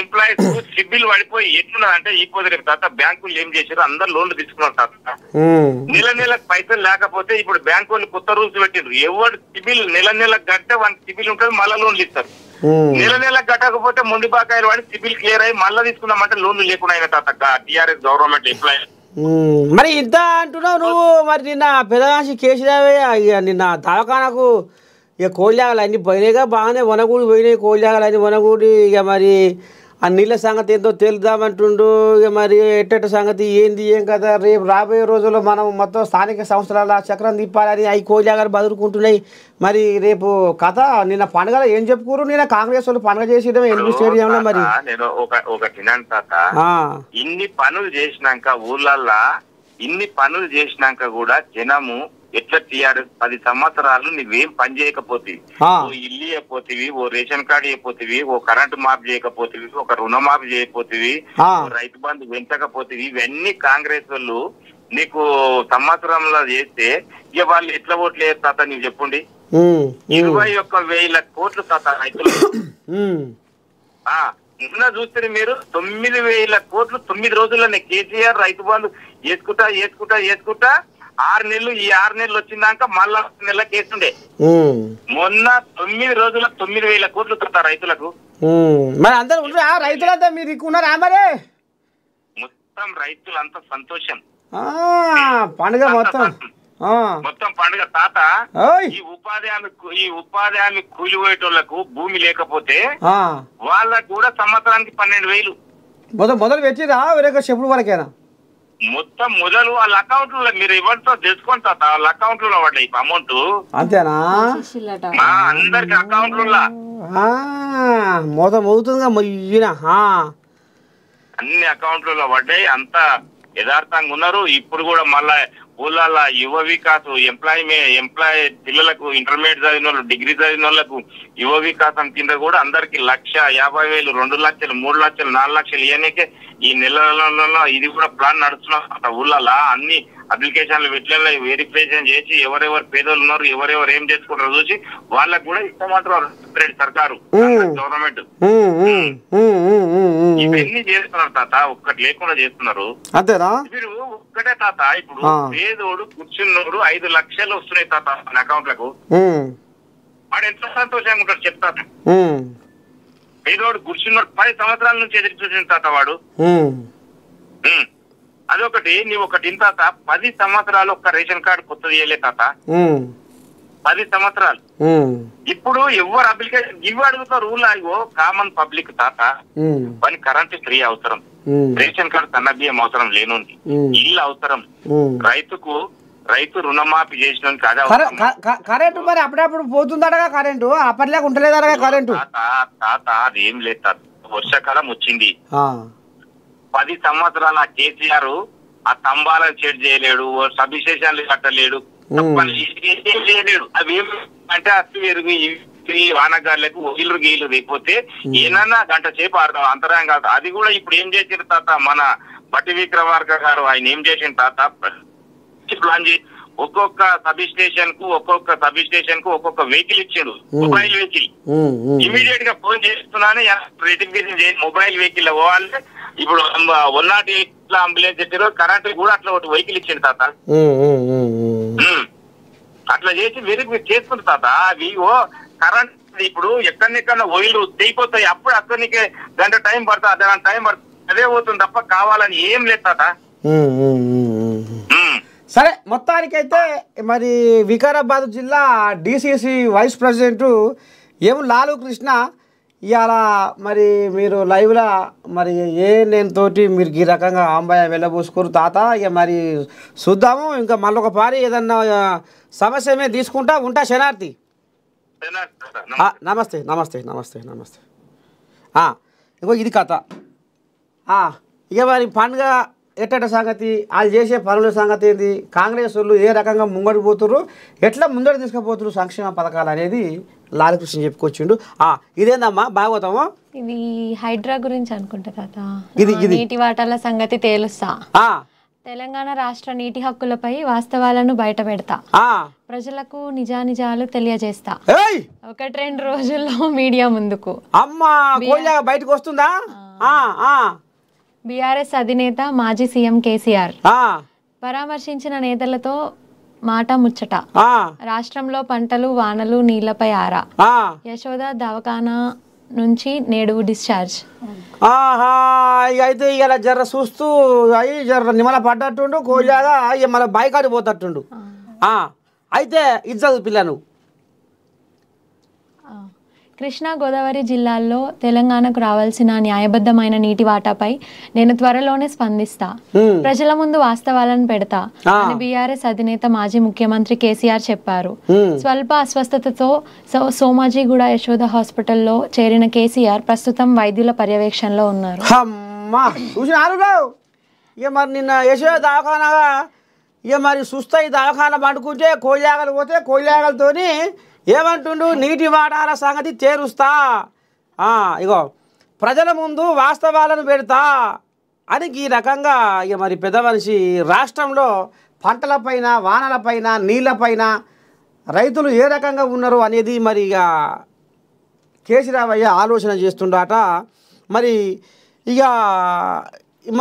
ఎంప్లాయీస్ సిబిల్ పడిపోయి ఎట్లున్నది అంటే ఈ పొద్దు తాత బ్యాంకులు ఏం చేశారు, అందరు లోన్లు తీసుకున్నారు తాత. నెలకు పైసలు లేకపోతే ఇప్పుడు బ్యాంకు వాళ్ళు కొత్త రూల్స్ పెట్టిండ్రు. ఎవరు సిబిల్ నెల గట్టే వానికి సిబిల్ ఉంటుంది, మళ్ళా లోన్లు ఇస్తారు. నెల కట్టకపోతే మొండి బాకాయలు వాడి సిబిల్ క్లియర్ అయ్యి మళ్ళా తీసుకున్నామంటే లోన్లు లేకుండా అయిన తాత టీఆర్ఎస్ గవర్నమెంట్ ఎంప్లాయీ. మరి ఇంత అంటున్నావు నువ్వు. మరి నిన్న పెదగాసి కేసీరావే నిన్న దవాఖానకు ఇక కోళ్ళాగలు అన్ని పోయినాయిగా, బాగానే వనగూడి పోయినాయి కోళ్ళాగలు అన్ని వనగూడి. ఇక మరి ఆ నీళ్ళ సంగతి ఏందో తెలుద్దామంటుండు. ఇక మరి ఎట్టెట్ట సంగతి ఏంది ఏం కదా. రేపు రాబోయే రోజుల్లో మనం మొత్తం స్థానిక సంస్థల చక్రం తిప్పాలని అవి కోళ్ళాగలు బదులుకుంటున్నాయి. మరి రేపు కథ నిన్న పండుగలో ఏం చెప్పుకోరు? నిన్న కాంగ్రెస్ వాళ్ళు పండుగ చేసేయడం ఎల్బీ స్టేడియంలో. మరి నేను ఒకటి తాత, ఇన్ని పనులు చేసినాక ఊర్లల్లా ఇన్ని పనులు చేసినాక కూడా జనము ఎట్లా టీఆర్ఎస్ 10 సంవత్సరాలు నువ్వేం పని చేయకపోతే, ఓ ఇల్లు అయిపోతివి, ఓ రేషన్ కార్డు అయిపోతివి, ఓ కరెంటు మాఫ్ చేయకపోతివి, ఒక రుణమాఫీ చేయకపోతివి, రైతు బంధు పెంచకపోతివి, ఇవన్నీ కాంగ్రెస్ వాళ్ళు నీకు సంవత్సరంలో చేస్తే ఇక వాళ్ళు ఎట్లా ఓట్లు వేస్తారు తాత నీకు చెప్పండి. 21,000 కోట్లు తాత రైతులు. నిన్న చూస్తే మీరు 9,000 కోట్లు 9 రోజుల్లోనే కేసీఆర్ రైతు బంధు వేసుకుంటా 6 నెలలు. ఈ 6 నెలలు వచ్చినాక మళ్ళా నెల కేసుండే. మొన్న 9 రోజులకు 9,000 కోట్లు తాత రైతులకు. మరి అందరూ రైతులంతా మీరు ఉన్నారా? మరి మొత్తం రైతులంతా సంతోషం, పండుగ మొత్తం పండుగ తాత. ఈ ఉపాధి హామీ కూలి పోయేటోళ్లకు భూమి లేకపోతే వాళ్ళకు కూడా సంవత్సరానికి 12,000 మొదలు పెట్టిరా వేరే చెప్పుడు వరకేనా? మొత్తం మొదలు వాళ్ళ అకౌంట్ లో మీరు ఎవరితో తెలుసుకోండి తాత, వాళ్ళ అకౌంట్ లో పడ్డాయి అమౌంట్. అంతేనా? అందరికి అకౌంట్ల మొదలు అవుతుందిగా, అన్ని అకౌంట్లలో పడ్డాయి. అంతా యథార్థంగా ఉన్నారు. ఇప్పుడు కూడా మళ్ళా ఊళ్ళ యువ వికాస్ ఎంప్లాయీ పిల్లలకు ఇంటర్మీడియట్ చదివిన వాళ్ళు, డిగ్రీ చదివిన వాళ్ళకు యువ వికాసం కింద కూడా అందరికి 1,50,000, 2 లక్షలు, 3 లక్షలు, 4 లక్షలు ఇవన్నీకే ఈ నెలలో ఇది కూడా ప్లాన్ నడుస్తున్నారు ఊళ్ళ. అన్ని అప్లికేషన్లు పెట్టిన వెరిఫికేషన్ చేసి ఎవరెవరు పేదోళ్ళు ఉన్నారు, ఎవరెవరు ఏం చేసుకుంటారో చూసి వాళ్ళకు కూడా ఇస్తామంటారు సర్కారు గవర్నమెంట్. ఇవన్నీ చేస్తున్నారు తాత, ఒక్కటి లేకుండా చేస్తున్నారు. మీరు ఒక్కటే తాత, ఇప్పుడు పేదోడు కూర్చున్నోడు 5 లక్షలు వస్తున్నాయి తాత మన అకౌంట్లకు. వాడు ఎంత సంతోషంగా ఉంటాడు చెప్తా. పేదోడు కూర్చున్నాడు 10 సంవత్సరాల నుంచి ఎదురు చూసిన తాత వాడు. అదొకటి. నీవు ఒకటి తాత 10 సంవత్సరాలు ఒక్క రేషన్ కార్డు కొత్తది ఇయ్యలే తాత. 10 సంవత్సరాలు. ఇప్పుడు ఎవరు అప్లికేషన్ ఇవి అడుగుతారు రూల్ అయ్యో కామన్ పబ్లిక్ తాత. పని కరెంట్ ఫ్రీ అవసరం, రేషన్ కార్డు సన్న బియ్యం అవసరం లేనుంది, ఇల్లు అవసరం, రైతు రుణమాఫీ చేసిన కరెంటు మరి అప్పుడప్పుడు పోతుందడగా కరెంటు, అప్పటిలాగా ఉంటలేదడగా కరెంటు. తాత అదేం లేదు తాత. వర్షాకాలం వచ్చింది, 10 సంవత్సరాల కేసీఆర్ ఆ స్తంభాలను సెట్ చేయలేడు, సబ్ స్టేషన్లు కట్టలేడు, చేయలేడు. అవి అంటే అస్సు ఎరుగు వానగాళ్ళకు ఇల్లు గీళ్ళు లేకపోతే ఏనన్నా గంట సేపు అంతరాయం కాదు. అది కూడా ఇప్పుడు ఏం చేసిన తాత మన బట్టి విక్రమార్క గారు ఆయన ఏం చేసిన తాత ప్లాన్ చేసి ఒక్కొక్క సబ్ స్టేషన్ కు ఒక్కొక్క వెహికల్ ఇచ్చాడు, మొబైల్ వెహికల్. ఇమీడియట్ గా ఫోన్ చేస్తున్నానే రిటిఫికేషన్ చేసి మొబైల్ వెహికల్ పోవాలి. ఇప్పుడు 108 అంబులెన్స్ ఇచ్చారు, కరెంట్ కూడా అట్లా ఒకటి వెహికల్ ఇచ్చిండు తాత. అట్లా చేసి వెరిఫై చేసుకుంటు తాత. అవి కరెంట్ ఇప్పుడు ఎక్కడెక్కడ ఓయిల్ తెగిపోతాయి, అప్పుడు అక్కడికే గంట టైం పడుతుంది, టైం పడుతుంది, అదే పోతుంది తప్ప కావాలని ఏం లేదు తాత. సరే, మొత్తానికైతే మరి వికారాబాద్ జిల్లా DCC vice president M Lalu Krishna ఇవాళ మరి మీరు లైవ్లో మరి తోటి మీరు ఈ రకంగా ఆంబాయ వెళ్ళబోసుకోరు తాత. ఇక మరి చూద్దాము, ఇంకా మళ్ళీ ఒక పారి ఏదన్నా సమస్య మీద తీసుకుంటా ఉంటా. శనార్థి నమస్తే నమస్తే నమస్తే నమస్తే. ఇంకో ఇది కథ. ఇక మరి పండుగ ఎట్టట సంగతి, వాళ్ళు చేసే పనుల సంగతి ఏంది, కాంగ్రెస్ వాళ్ళు ఏ రకంగా ముంగడికి పోతున్నారు, ఎట్లా ముందడు తీసుకుపోతున్నారు సంక్షేమ పథకాలు అనేది లాలకృష్ణ చెప్పుకొచ్చిండు. ఇదేందమ్మా భాగవతము? ఇది హైడ్రా గురించి అనుకుంటా తాత. ఇది నీటి వాటాల సంగతి తేలుస్తా, తెలంగాణ రాష్ట్ర నీటి హక్కులపై వాస్తవాలను బయట పెడతా, ప్రజలకు నిజానిజాలు తెలియజేస్తా, 1-2 రోజుల్లో మీడియా ముందుకు. అమ్మా బయటకు వస్తుందా? బీఆర్ఎస్ అధినేత మాజీ సీఎం కేసీఆర్ పరామర్శించిన నేతలతో మాట ముచ్చట, రాష్ట్రంలో పంటలు వానలు నీళ్లపై ఆరా, యశోద దవాఖానా నుంచి నేడు డిశ్చార్జ్. అయితే ఇలా జర్ర చూస్తూ అయ్యి జర్ర నిమ్మల పడ్డట్టుండు, కోజాగా మన బైకాడి పోతట్టుండు. అయితే ఇజ్జదు పిల్లను. కృష్ణా గోదావరి జిల్లాల్లో తెలంగాణకు రావాల్సిన న్యాయబద్ధమైన నీటి వాటాపై నేను త్వరలోనే స్పందిస్తా, ప్రజల ముందు వాస్తవాలను పెడతా అని బీఆర్ఎస్ అధినేత మాజీ ముఖ్యమంత్రి కేసీఆర్ చెప్పారు. స్వల్ప అస్వస్థతతో సోమాజిగూడ యశోద హాస్పిటల్లో చేరిన కేసీఆర్ ప్రస్తుతం వైద్యుల పర్యవేక్షణలో ఉన్నారు. ఇక మరి నిన్న యశోద దవాఖానగా ఇక మరి సుస్థాయి దవాఖాన పండుకుంటే కోయిలాగలు పోతే కోయిలాగలతోని ఏమంటుండు, నీటి వాటాల సంగతి చేరుస్తా, ఇగో ప్రజల ముందు వాస్తవాలను పెడతా అని ఈ రకంగా ఇక మరి పెద్ద మనిషి రాష్ట్రంలో పంటలపైన వానలపైన నీళ్ళపైన రైతులు ఏ రకంగా ఉన్నారు అనేది మరి ఇక కేసీరావయ్య ఆలోచన చేస్తుండట. మరి ఇక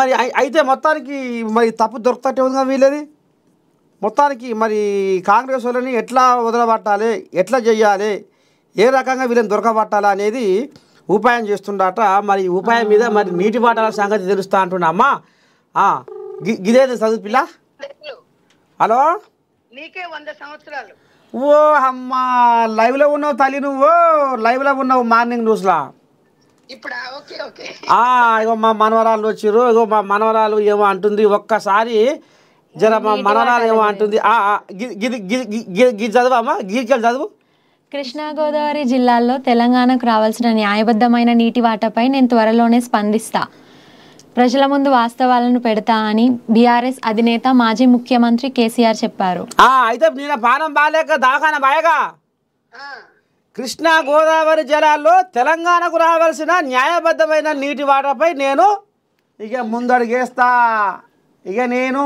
మరి అయితే మొత్తానికి మరి తప్పు దొరుకుతట్టే ఉందిగా వీళ్ళది. మొత్తానికి మరి కాంగ్రెస్ వాళ్ళని ఎట్లా వదలబట్టాలి, ఎట్లా చెయ్యాలి, ఏ రకంగా వీళ్ళని దొరకబట్టాలి అనేది ఉపాయం చేస్తుండట. మరి ఉపాయం మీద మరి నీటి వాటాల సంగతి తెలుస్తా అంటున్నా. అమ్మా గిదేది చదువు పిల్ల. హలో, నీకే 100 సంవత్సరాలు. ఓ అమ్మా, లైవ్లో ఉన్నావు తల్లి, నువ్వు లైవ్లో ఉన్నావు మార్నింగ్ న్యూస్లా. ఇగో మా మనవరాలు వచ్చారు. ఇగో మా మనవరాలు ఏమో అంటుంది, ఒక్కసారి జర మా మనవరాలు ఏమో అంటుంది. చదువమ్మా, గీకెళ్ళి చదువు. కృష్ణా గోదావరి జిల్లాల్లో తెలంగాణకు రావాల్సిన న్యాయబద్ధమైన నీటి వాటాపై నేను త్వరలోనే స్పందిస్తా, ప్రజల ముందు వాస్తవాలను పెడతా అని బీఆర్ఎస్ అధినేత మాజీ ముఖ్యమంత్రి కేసీఆర్ చెప్పారు. అయితే నేను పానం బాలేక దాఖాన బాయగా కృష్ణా గోదావరి జలాల్లో తెలంగాణకు రావాల్సిన న్యాయబద్ధమైన నీటి వాటాపై నేను ఇక ముందడుగేస్తా, నేను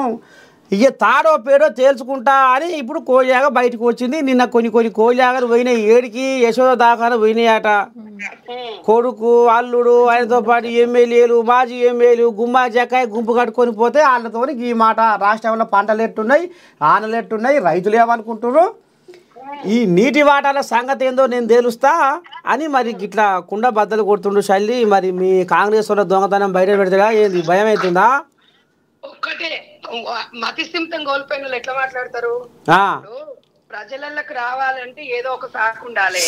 ఇక తాడో పేడో తేల్చుకుంటా అని ఇప్పుడు కోయిలాగ బయటకు వచ్చింది. నిన్న కొన్ని కోయిలాగలు పోయినాయి, ఏడికి యశోద దాఖాన పోయినాయట. కొడుకు అల్లుడు ఆయనతో పాటు ఎమ్మెల్యేలు మాజీ ఎమ్మెల్యేలు గుమ్మా జక్కాయ గుంపు కట్టుకొని పోతే వాళ్ళతో ఈ మాట, రాష్ట్రంలో పంటలు ఎట్టున్నాయి, ఆనలు ఎట్టున్నాయి, రైతులు ఏమనుకుంటున్నారు, ఈ నీటి వాటాల సంగతి ఏందో నేను తేలుస్తా అని మరి ఇట్లా కుండ బద్దలు కొడుతుండు చల్లి. మరి మీ కాంగ్రెస్ వాళ్ళ దొంగతనం బయట పెడతాడా ఏంది, భయం అవుతుందా? ఒక్కటే మతిస్థిమితం కోల్పోయిన వాళ్ళు ఎట్లా మాట్లాడతారు? ప్రజలకు రావాలంటే ఏదో ఒక సాకు ఉండాలి.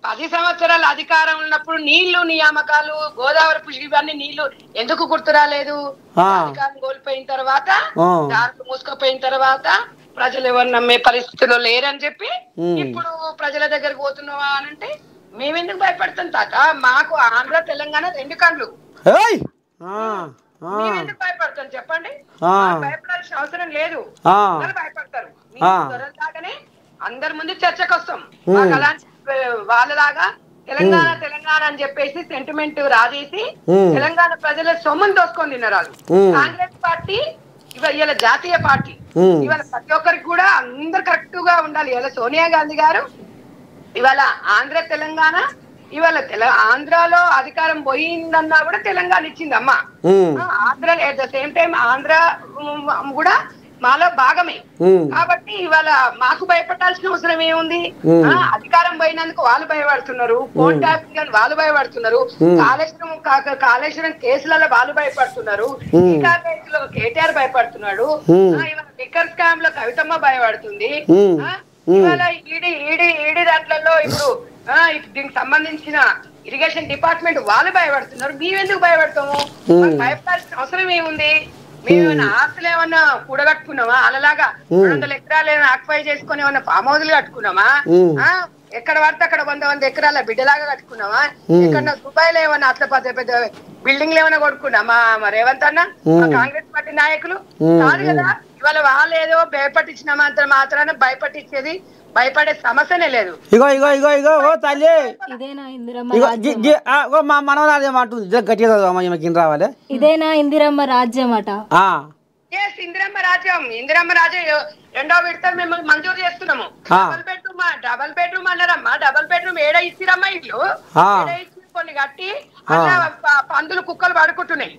10 సంవత్సరాల అధికారం ఉన్నప్పుడు నీళ్లు నియామకాలు గోదావరి పుష్టి ఇవన్నీ నీళ్లు ఎందుకు గుర్తు రాలేదు? అధికారం కోల్పోయిన తర్వాత దాంట్లో మూసుకుపోయిన తర్వాత ప్రజలు ఎవరు నమ్మే పరిస్థితిలో లేరని చెప్పి ఇప్పుడు ప్రజల దగ్గరకు పోతున్నావా అనంటే మేమెందుకు భయపడతాం తాత? మాకు ఆంధ్ర తెలంగాణ 2 కళ్ళు. మేమెందుకు భయపడతాం చెప్పండి? భయపడాల్సిన అవసరం లేదు. భయపడతారు లాగానే అందరి ముందు చర్చకు వస్తాం. మాకు అలాంటి వాళ్ళలాగా తెలంగాణ తెలంగాణ అని చెప్పేసి సెంటిమెంట్ రాజేసి తెలంగాణ ప్రజల సొమ్మును దోసుకొని తిన్నారు. కాంగ్రెస్ పార్టీ ఇవాళ జాతీయ పార్టీ, ఇవాళ ప్రతి ఒక్కరికి కూడా అందరు కరెక్ట్ గా ఉండాలి. ఇవాళ సోనియా గాంధీ గారు ఇవాళ ఆంధ్ర తెలంగాణ ఇవాళ ఆంధ్రాలో అధికారం పోయిందన్నా కూడా తెలంగాణ ఇచ్చిందమ్మా. Andhra at the same time Andhra కూడా మాలో భాగమే. కాబట్టి ఇవాళ మాకు భయపడాల్సిన అవసరం ఏముంది? అధికారం పోయినందుకు వాళ్ళు భయపడుతున్నారు, ఫోన్ ట్యాపింగ్ అని వాళ్ళు భయపడుతున్నారు, కాళేశ్వరం కేసులలో వాళ్ళు భయపడుతున్నారు, ఇంకా కేసులో కేటీఆర్ భయపడుతున్నాడు, ఇవాళ లిక్కర్ స్కామ్ లో కవితమ్మ భయపడుతుంది, ఇవాళ ఈడీ దాంట్లో ఇప్పుడు దీనికి సంబంధించిన ఇరిగేషన్ డిపార్ట్మెంట్ వాళ్ళు భయపడుతున్నారు. మేమెందుకు భయపడతాము? భయపడాల్సిన అవసరం ఏముంది? మేమేమైనా ఆస్తులు ఏమన్నా కూడగట్టుకున్నామా? అలాగా 200 ఎకరాలు ఏమైనా ఆక్యుపై చేసుకుని ఏమన్నా ఫామ్ హౌస్లు కట్టుకున్నామా? ఎక్కడ పడితే అక్కడ 100 ఎకరాల బిడ్డలాగా కట్టుకున్నామా? ఎక్కడ దుబాయ్లో ఏమన్నా అట్లా పెద్ద బిల్డింగ్లు ఏమైనా కొట్టుకున్నామా? రేవంత్ అన్న కాంగ్రెస్ పార్టీ నాయకులు కాదు కదా. ఇవాళ వాళ్ళు ఏదో భయపట్టించిన మాత్రాన భయపట్టించేది భయపడే సమస్యనే లేదు. ఇగో ఇగో ఇగో ఇగో ఓ తల్లి మా మనవరాలు ఏమంటుంది గట్టిగా రావాలి. ఇదేనా ఇందిరమ్మ రాజ్యం అట? ఇందిరమ్మ రాజ్యం. ఇందిరమ్మ రాజ్యం 2వ విడత మేము మంజూరు చేస్తున్నాము. డబల్ బెడ్రూమ్ అన్నారమ్మా. డబల్ బెడ్రూమ్ ఏడ ఇచ్చిరమ్మా? ఇల్లు కొన్ని కట్టి అలా పందులు కుక్కలు పడుకుంటున్నాయి.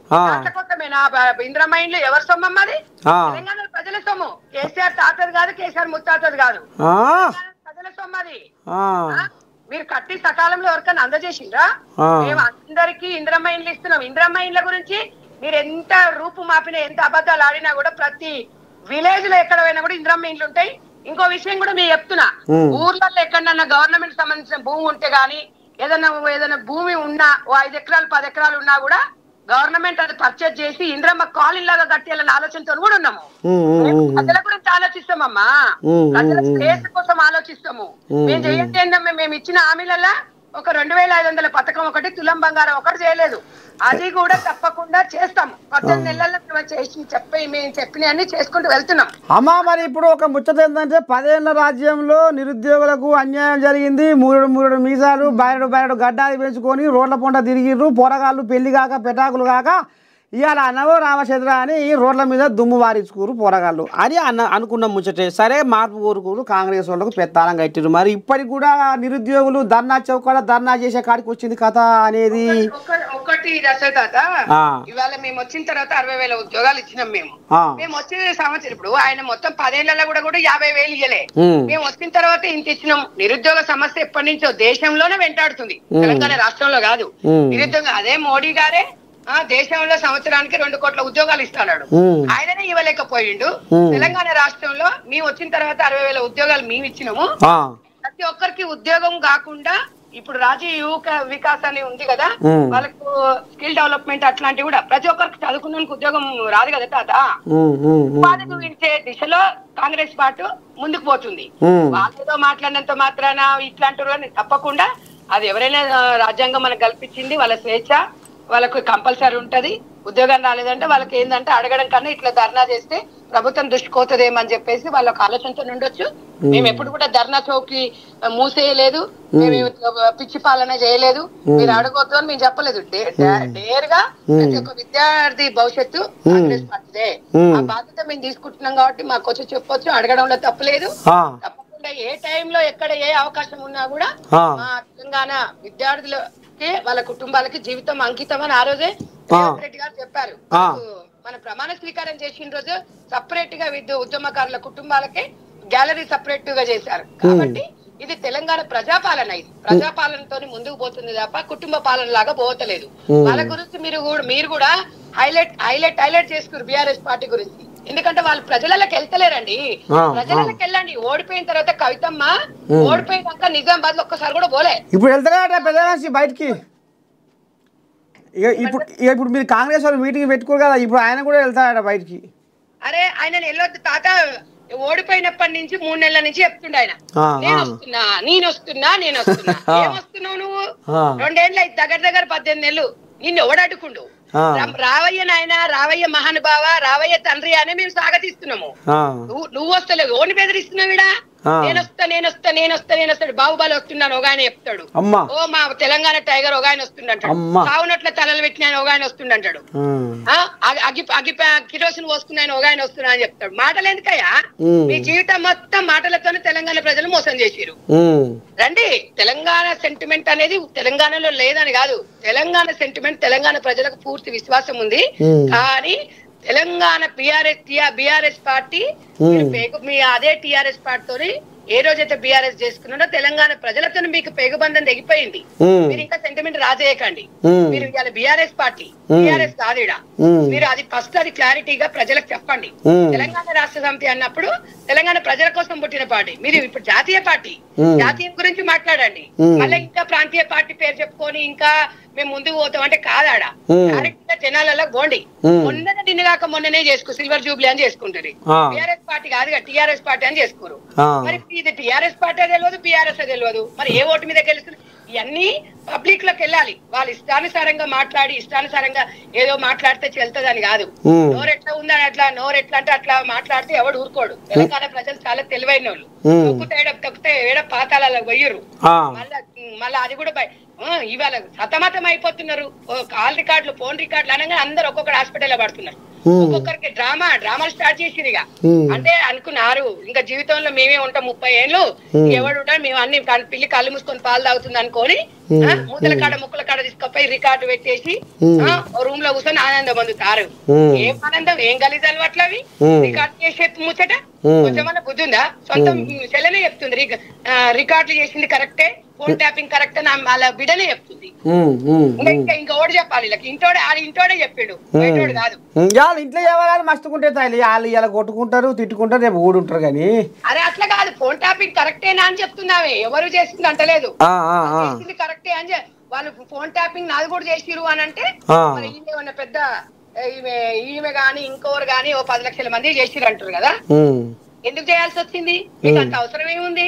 కొత్తమేనా ఇందిరమ్మ ఇండ్లు? ఎవరి సొమ్ము అది? తెలంగాణ ప్రజల సొమ్ము. కేసీఆర్ తాతది కాదు, కేసీఆర్ ముత్తాతది కాదు, ప్రజల సొమ్ము అది. మీరు కట్టి సకాలంలో ఎవరికైనా అందజేసిండ్రా? మేము అందరికి ఇందిరమ్మ ఇండ్లు ఇస్తున్నాం. ఇందిరమ్మ ఇండ్ల గురించి మీరు ఎంత రూపు మాపినా ఎంత అబద్ధాలు ఆడినా కూడా ప్రతి విలేజ్ లో ఎక్కడ పోయినా కూడా ఇందిరమ్మ ఇండ్లు ఉంటాయి. ఇంకో విషయం కూడా మీరు చెప్తున్నా, ఊర్లలో ఎక్కడన్నా గవర్నమెంట్ సంబంధించిన భూమి ఉంటే గానీ ఏదైనా భూమి ఉన్నా 5 ఎకరాలు 10 ఎకరాలు ఉన్నా కూడా గవర్నమెంట్ అది పర్చేజ్ చేసి ఇందిరమ్మ కాలనీ లాగా కట్టేయాలన్న ఆలోచనతో కూడా ఉన్నాము. ప్రజల గురించి ఆలోచిస్తామమ్మా, ప్రజల స్పేస్ కోసం ఆలోచిస్తాము. మేము చేయండి ఏంటమ్మా, మేము ఇచ్చిన హామీలలో ఒక 2500 పథకం ఒకటి, తులం బంగారం ఒకటి చేయలేదు. అది కూడా తప్పకుండా చేస్తాము. 18 నెలల్లో మేము చెప్పిన అన్ని చేసుకుంటూ వెళ్తున్నాం. అమ్మా మరి ఇప్పుడు ఒక ముచ్చట ఏంటంటే 10 ఏళ్ల రాజ్యంలో నిరుద్యోగులకు అన్యాయం జరిగింది. మూడు మీసాలు బయట గడ్డాలు పెంచుకొని రోడ్ల పొంట తిరిగిర్రు. పోరగాళ్ళు పెళ్లి కాక పెటాకులు కాక ఇవాళ అన్నవో రామచంద్ర అని రోడ్ల మీద దుమ్ము వారించుకోరు పోరగాళ్ళు అని అనుకున్న ముచ్చటే. సరే మార్పు కోరుకోరు కాంగ్రెస్ వాళ్ళకు పెత్తాలం కట్టిరు. మరి ఇప్పటికి కూడా నిరుద్యోగులు ధర్నా చౌకాడ ధర్నా చేసే కాడికి వచ్చింది కథ అనేది ఒకటి దశరథ. ఇవాళ మేము వచ్చిన తర్వాత 60,000 ఉద్యోగాలు ఇచ్చినాం. మేము వచ్చిన సంవత్సరం ఇప్పుడు ఆయన మొత్తం 10 ఏళ్లలో కూడా 50,000 ఇయ్యలే. మేము వచ్చిన తర్వాత ఇంత ఇచ్చినాం. నిరుద్యోగ సమస్య ఎప్పటి నుంచో దేశంలోనే వెంటాడుతుంది, తెలంగాణ రాష్ట్రంలో కాదు. నిరుద్యోగం అదే మోడీ గారే దేశంలో సంవత్సరానికి 2 కోట్ల ఉద్యోగాలు ఇస్తున్నాడు. ఆయననే ఇవ్వలేకపోయిండు. తెలంగాణ రాష్ట్రంలో మేము వచ్చిన తర్వాత 60,000 ఉద్యోగాలు మేము ఇచ్చినాము. ప్రతి ఒక్కరికి ఉద్యోగం కాకుండా ఇప్పుడు రాజీవ్ యువక వికాస్ అని ఉంది కదా, వాళ్ళకు స్కిల్ డెవలప్మెంట్ అట్లాంటివి కూడా ప్రతి ఒక్కరికి చదువుకున్న ఉద్యోగం రాదు కదా తాత. ఉపాధి చూపించే దిశలో కాంగ్రెస్ పార్టీ ముందుకు పోతుంది. వాళ్ళతో మాట్లాడినంత మాత్రాన ఇట్లాంటి తప్పకుండా అది ఎవరైనా రాజ్యాంగం మనకు కల్పించింది. వాళ్ళ స్వేచ్ఛ, వాళ్ళకు కంపల్సరీ ఉంటది. ఉద్యోగం రాలేదంటే వాళ్ళకి ఏంటంటే అడగడం కన్నా ఇట్లా ధర్నా చేస్తే ప్రభుత్వం దృష్టిపోతుందేమని చెప్పేసి వాళ్ళకి ఆలోచనతో ఉండొచ్చు. మేము ఎప్పుడు కూడా ధర్నా చౌకి మూసేయలేదు, మేము పిచ్చి పాలన చేయలేదు. మీరు అడగొద్దు అని మేము చెప్పలేదు. డేర్గా ప్రతి ఒక్క విద్యార్థి భవిష్యత్తు కాంగ్రెస్ పార్టీదే. ఆ బాధ్యత మేము తీసుకుంటున్నాం కాబట్టి మాకు వచ్చి చెప్పొచ్చు, అడగడంలో తప్పలేదు. తప్పకుండా ఏ టైంలో ఎక్కడ ఏ అవకాశం ఉన్నా కూడా మా తెలంగాణ విద్యార్థుల వాళ్ళ కుటుంబాలకి జీవితం అంకితం అని ఆ రోజే రేవంత్ రెడ్డి గారు చెప్పారు. మన ప్రమాణ స్వీకారం చేసిన రోజు సపరేట్ గా ఉద్యమకారుల కుటుంబాలకి గ్యాలరీ సపరేట్ గా చేశారు. కాబట్టి ఇది తెలంగాణ ప్రజాపాలన. ఇది ప్రజాపాలనతో ముందుకు పోతుంది తప్ప కుటుంబ పాలన లాగా పోతలేదు. వాళ్ళ గురించి మీరు కూడా హైలైట్ చేసుకున్నారు బీఆర్ఎస్ పార్టీ గురించి. ఎందుకంటే వాళ్ళు ప్రజలకి వెళ్తలేరండి. ప్రజలకి వెళ్ళండి. ఓడిపోయిన తర్వాత కవితమ్మ ఓడిపోయినాక నిజామాబాద్ లో ఒక్కసారి కూడా పోలే. ఇప్పుడు వెళ్తారా పెద్ద బయటికి? ఇప్పుడు మీరు కాంగ్రెస్ వాళ్ళు మీటింగ్ పెట్టుకోరు కదా, ఇప్పుడు ఆయన కూడా వెళ్తాడట బయటికి. అరే ఆయన వెళ్ళొద్దు తాత, ఓడిపోయినప్పటి నుంచి 3 నెలల నుంచి చెప్తుండే ఆయన, నేను వస్తున్నా. ఏమొస్తున్నావు నువ్వు? 2 ఏళ్ళు అయితే దగ్గర 18 నెలలు నిన్ను ఎవడడుకుండు? రావయ్య నాయన, రావయ్య మహానుభావ, రావయ్య తండ్రి అని మేము స్వాగతిస్తున్నాము. నువ్వు వస్తలేవు, ఓని బెదిరిస్తున్నావు. ఇడా నేనొస్తాడు బాహుబలి వస్తున్నాను ఒక ఆయన చెప్తాడు. ఓ మా తెలంగాణ టైగర్ ఒక ఆయన వస్తుండంటాడు. కావునట్ల తలలు పెట్టిన ఒక ఆయన వస్తుండంటాడు. కిరోసిన్ పోసుకున్నాయని ఒక ఆయన వస్తున్నా అని చెప్తాడు. మాటలు ఎందుకయ్యా? మీ జీవితం మొత్తం మాటలతోనే తెలంగాణ ప్రజలు మోసం చేసిరు. రండి, తెలంగాణ సెంటిమెంట్ అనేది తెలంగాణలో లేదని కాదు. తెలంగాణ సెంటిమెంట్ తెలంగాణ ప్రజలకు పూర్తి విశ్వాసం ఉంది. కానీ తెలంగాణ బీఆర్ఎస్ పార్టీ మీ అదే టీఆర్ఎస్ పార్టీతోని ఏ రోజైతే బీఆర్ఎస్ చేసుకున్నారో తెలంగాణ ప్రజలతో మీకు పేగుబంధం తెగిపోయింది. మీరు ఇంకా సెంటిమెంట్ రాజేయకండి. మీరు ఇవాళ బీఆర్ఎస్ పార్టీ, బీఆర్ఎస్ కాదుడా. మీరు అది ఫస్ట్ అది క్లారిటీగా ప్రజలకు చెప్పండి. తెలంగాణ రాష్ట్ర సమితి అన్నప్పుడు తెలంగాణ ప్రజల కోసం పుట్టిన పార్టీ. మీరు ఇప్పుడు జాతీయ పార్టీ, జాతీయం గురించి మాట్లాడండి. మళ్ళీ ఇంకా ప్రాంతీయ పార్టీ పేరు చెప్పుకొని ఇంకా మేము ముందుకు పోతాం అంటే కాదాడా. డైరెక్ట్ గా జనాలలో పోండి. నిన్న కాక మొన్ననే చేసుకో సిల్వర్ జూబ్లీ అని చేసుకుంటారు. బీఆర్ఎస్ పార్టీ కాదుగా, టీఆర్ఎస్ పార్టీ అని చేసుకోరు. మరి ఇది టీఆర్ఎస్ పార్టీ తెలియదు, బీఆర్ఎస్ తెలియదు. మరి ఏ ఓటు మీద గెలుస్తుంది? ఇవన్నీ పబ్లిక్ లోకి వెళ్ళాలి. వాళ్ళు ఇష్టానుసారంగా మాట్లాడి ఇష్టానుసారంగా ఏదో మాట్లాడితే చెల్తుందని కాదు. నోరెట్లా ఉందని అట్లా నోరెట్లా అంటే అట్లా మాట్లాడితే ఎవడు ఊరుకోడు. తెలంగాణ ప్రజలు చాలా తెలివైన వాళ్ళు. తొక్కితే ఏడ పాతాలలో పోయ్యరు. మళ్ళా అది కూడా ఇవాళ సతమతం అయిపోతున్నారు. కాల్ రికార్డులు, ఫోన్ రికార్డులు అనగా అందరు ఒక్కొక్కరు హాస్పిటల్ లో పడుతున్నారు. ఒక్కొక్కరికి డ్రామాలు స్టార్ట్ చేసిరు. ఇక అంటే అనుకున్నారు ఇంకా జీవితంలో మేమే ఉంటాం 30 ఏళ్ళు, ఎవడు ఉంటాడు, మేము అన్ని పిల్లి కళ్ళు మూసుకొని పాలు తాగుతుంది అనుకోని ముద్దల కాడ ముక్కల కాడ తీసుకుపోయి రికార్డు పెట్టేసి రూమ్ లో కూర్చొని ఆనందం పొందుతారు. ఏం ఆనందం, ఏం గలీజ్ అలవాట్లు అవి. రికార్డు చేసే ముచ్చట కొంచెమన్నా బుద్ధి ఉందా? సొంతం చెల్లెనే చెప్తుంది రికార్డులు చేసింది కరెక్టే, ఫోన్ ట్యాపింగ్ కరెక్ట్ అని వాళ్ళ బిడనే చెప్తుంది. ఇంకా ఓడి చెప్పాలి. ఇంటోడే చెప్పాడు, బయటోడు కాదు. ఇంట్లో ఎవరు మస్తుకుంటే వాళ్ళు ఇలా కొట్టుకుంటారు, తిట్టుకుంటారు, రేపు ఊడుంటారు. కానీ అరే అట్లా కాదు, ఫోన్ ట్యాపింగ్ కరెక్టేనా అని చెప్తున్నావే, ఎవరు చేసింది అంటలేదు. చేసింది కరెక్టే అని వాళ్ళు ఫోన్ ట్యాపింగ్ నాది కూడా చేసిరు అని అంటే ఈమె పెద్ద ఈమె గాని ఇంకోరు గాని 10 లక్షల మంది చేసిరు అంటారు కదా. ఎందుకు చేయాల్సి వచ్చింది? మీకు అంత అవసరం ఏముంది?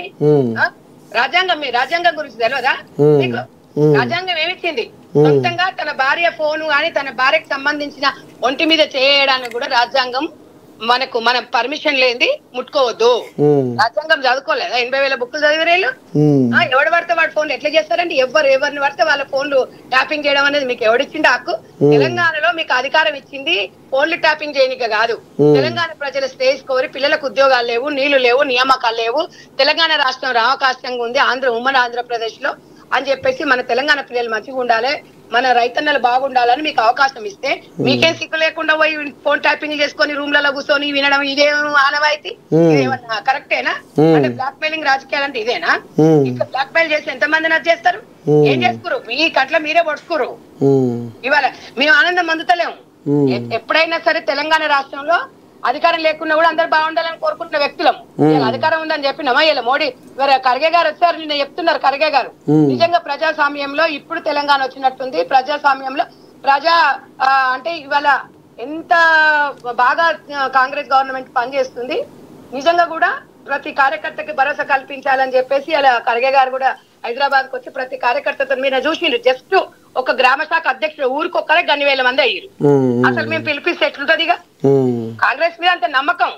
రాజ్యాంగం గురించి తెలియదా మీకు? రాజ్యాంగం ఏమిచ్చింది? సొంతంగా తన భార్య ఫోను గాని తన భార్యకు సంబంధించిన ఒంటి మీద చేయడానికి కూడా రాజ్యాంగం మనం పర్మిషన్ లేని ముట్టుకోవద్దు. రాజ్యాంగం చదువుకోలేదా? 80,000 బుక్కులు చదివేరేళ్ళు. ఎవడు పడితే వాడి ఫోన్లు ఎట్లా చేస్తారండి? ఎవరిని పడితే వాళ్ళ ఫోన్లు ట్యాపింగ్ చేయడం అనేది మీకు ఎవడిచ్చింది హక్కు? తెలంగాణలో మీకు అధికారం ఇచ్చింది ఫోన్లు ట్యాపింగ్ చేయనిక కాదు. తెలంగాణ ప్రజల స్టేజ్ కోరి పిల్లలకు ఉద్యోగాలు లేవు, నీళ్లు లేవు, నియామకాలు లేవు. తెలంగాణ రాష్ట్రం రావకాశంగా ఉంది ఉమ్మడి ఆంధ్రప్రదేశ్ లో అని చెప్పేసి మన తెలంగాణ పిల్లలు మంచిగా ఉండాలి, మన రైతన్నలు బాగుండాలని మీకు అవకాశం ఇస్తే మీకేం సిగ్గు లేకుండా పోయి ఫోన్ ట్యాపింగ్ చేసుకొని రూమ్లలో కూర్చొని వినడం ఇదేం ఆనవాయితీ? ఇదేమన్నా కరెక్టేనా? అంటే బ్లాక్ మెయిలింగ్ రాజకీయాలు అంటే ఇదేనా? ఇంకా బ్లాక్ మెయిల్ చేసి ఎంతమంది అది చేస్తారు? ఏం చేసుకురు? మీ కంట్లో మీరే పడుచుకోరు. ఇవాళ మేము ఆనందం పొందుతలేము. ఎప్పుడైనా సరే తెలంగాణ రాష్ట్రంలో అధికారం లేకున్నా కూడా అందరు బాగుండాలని కోరుకుంటున్న వ్యక్తులం. అధికారం ఉందని చెప్పినామా? ఇలా మోడీ ఖర్గే గారు వచ్చారు, నిన్న చెప్తున్నారు ఖర్గే గారు. నిజంగా ప్రజాస్వామ్యంలో ఇప్పుడు తెలంగాణ వచ్చినట్టుంది. ప్రజాస్వామ్యంలో అంటే ఇవాళ ఎంత బాగా కాంగ్రెస్ గవర్నమెంట్ పనిచేస్తుంది. నిజంగా కూడా ప్రతి కార్యకర్తకి భరోసా కల్పించాలని చెప్పేసి అలా ఖర్గే గారు కూడా హైదరాబాద్ కు వచ్చి ప్రతి కార్యకర్తతో మీరు చూసిండ్రు. జస్ట్ ఒక గ్రామ శాఖ అధ్యక్షుడు ఊరికొక్కరే 1,000 మంది అయ్యారు. అసలు మేము పిలిపిస్తే ఎట్లుంటది? ఇక కాంగ్రెస్ మీద అంత నమ్మకం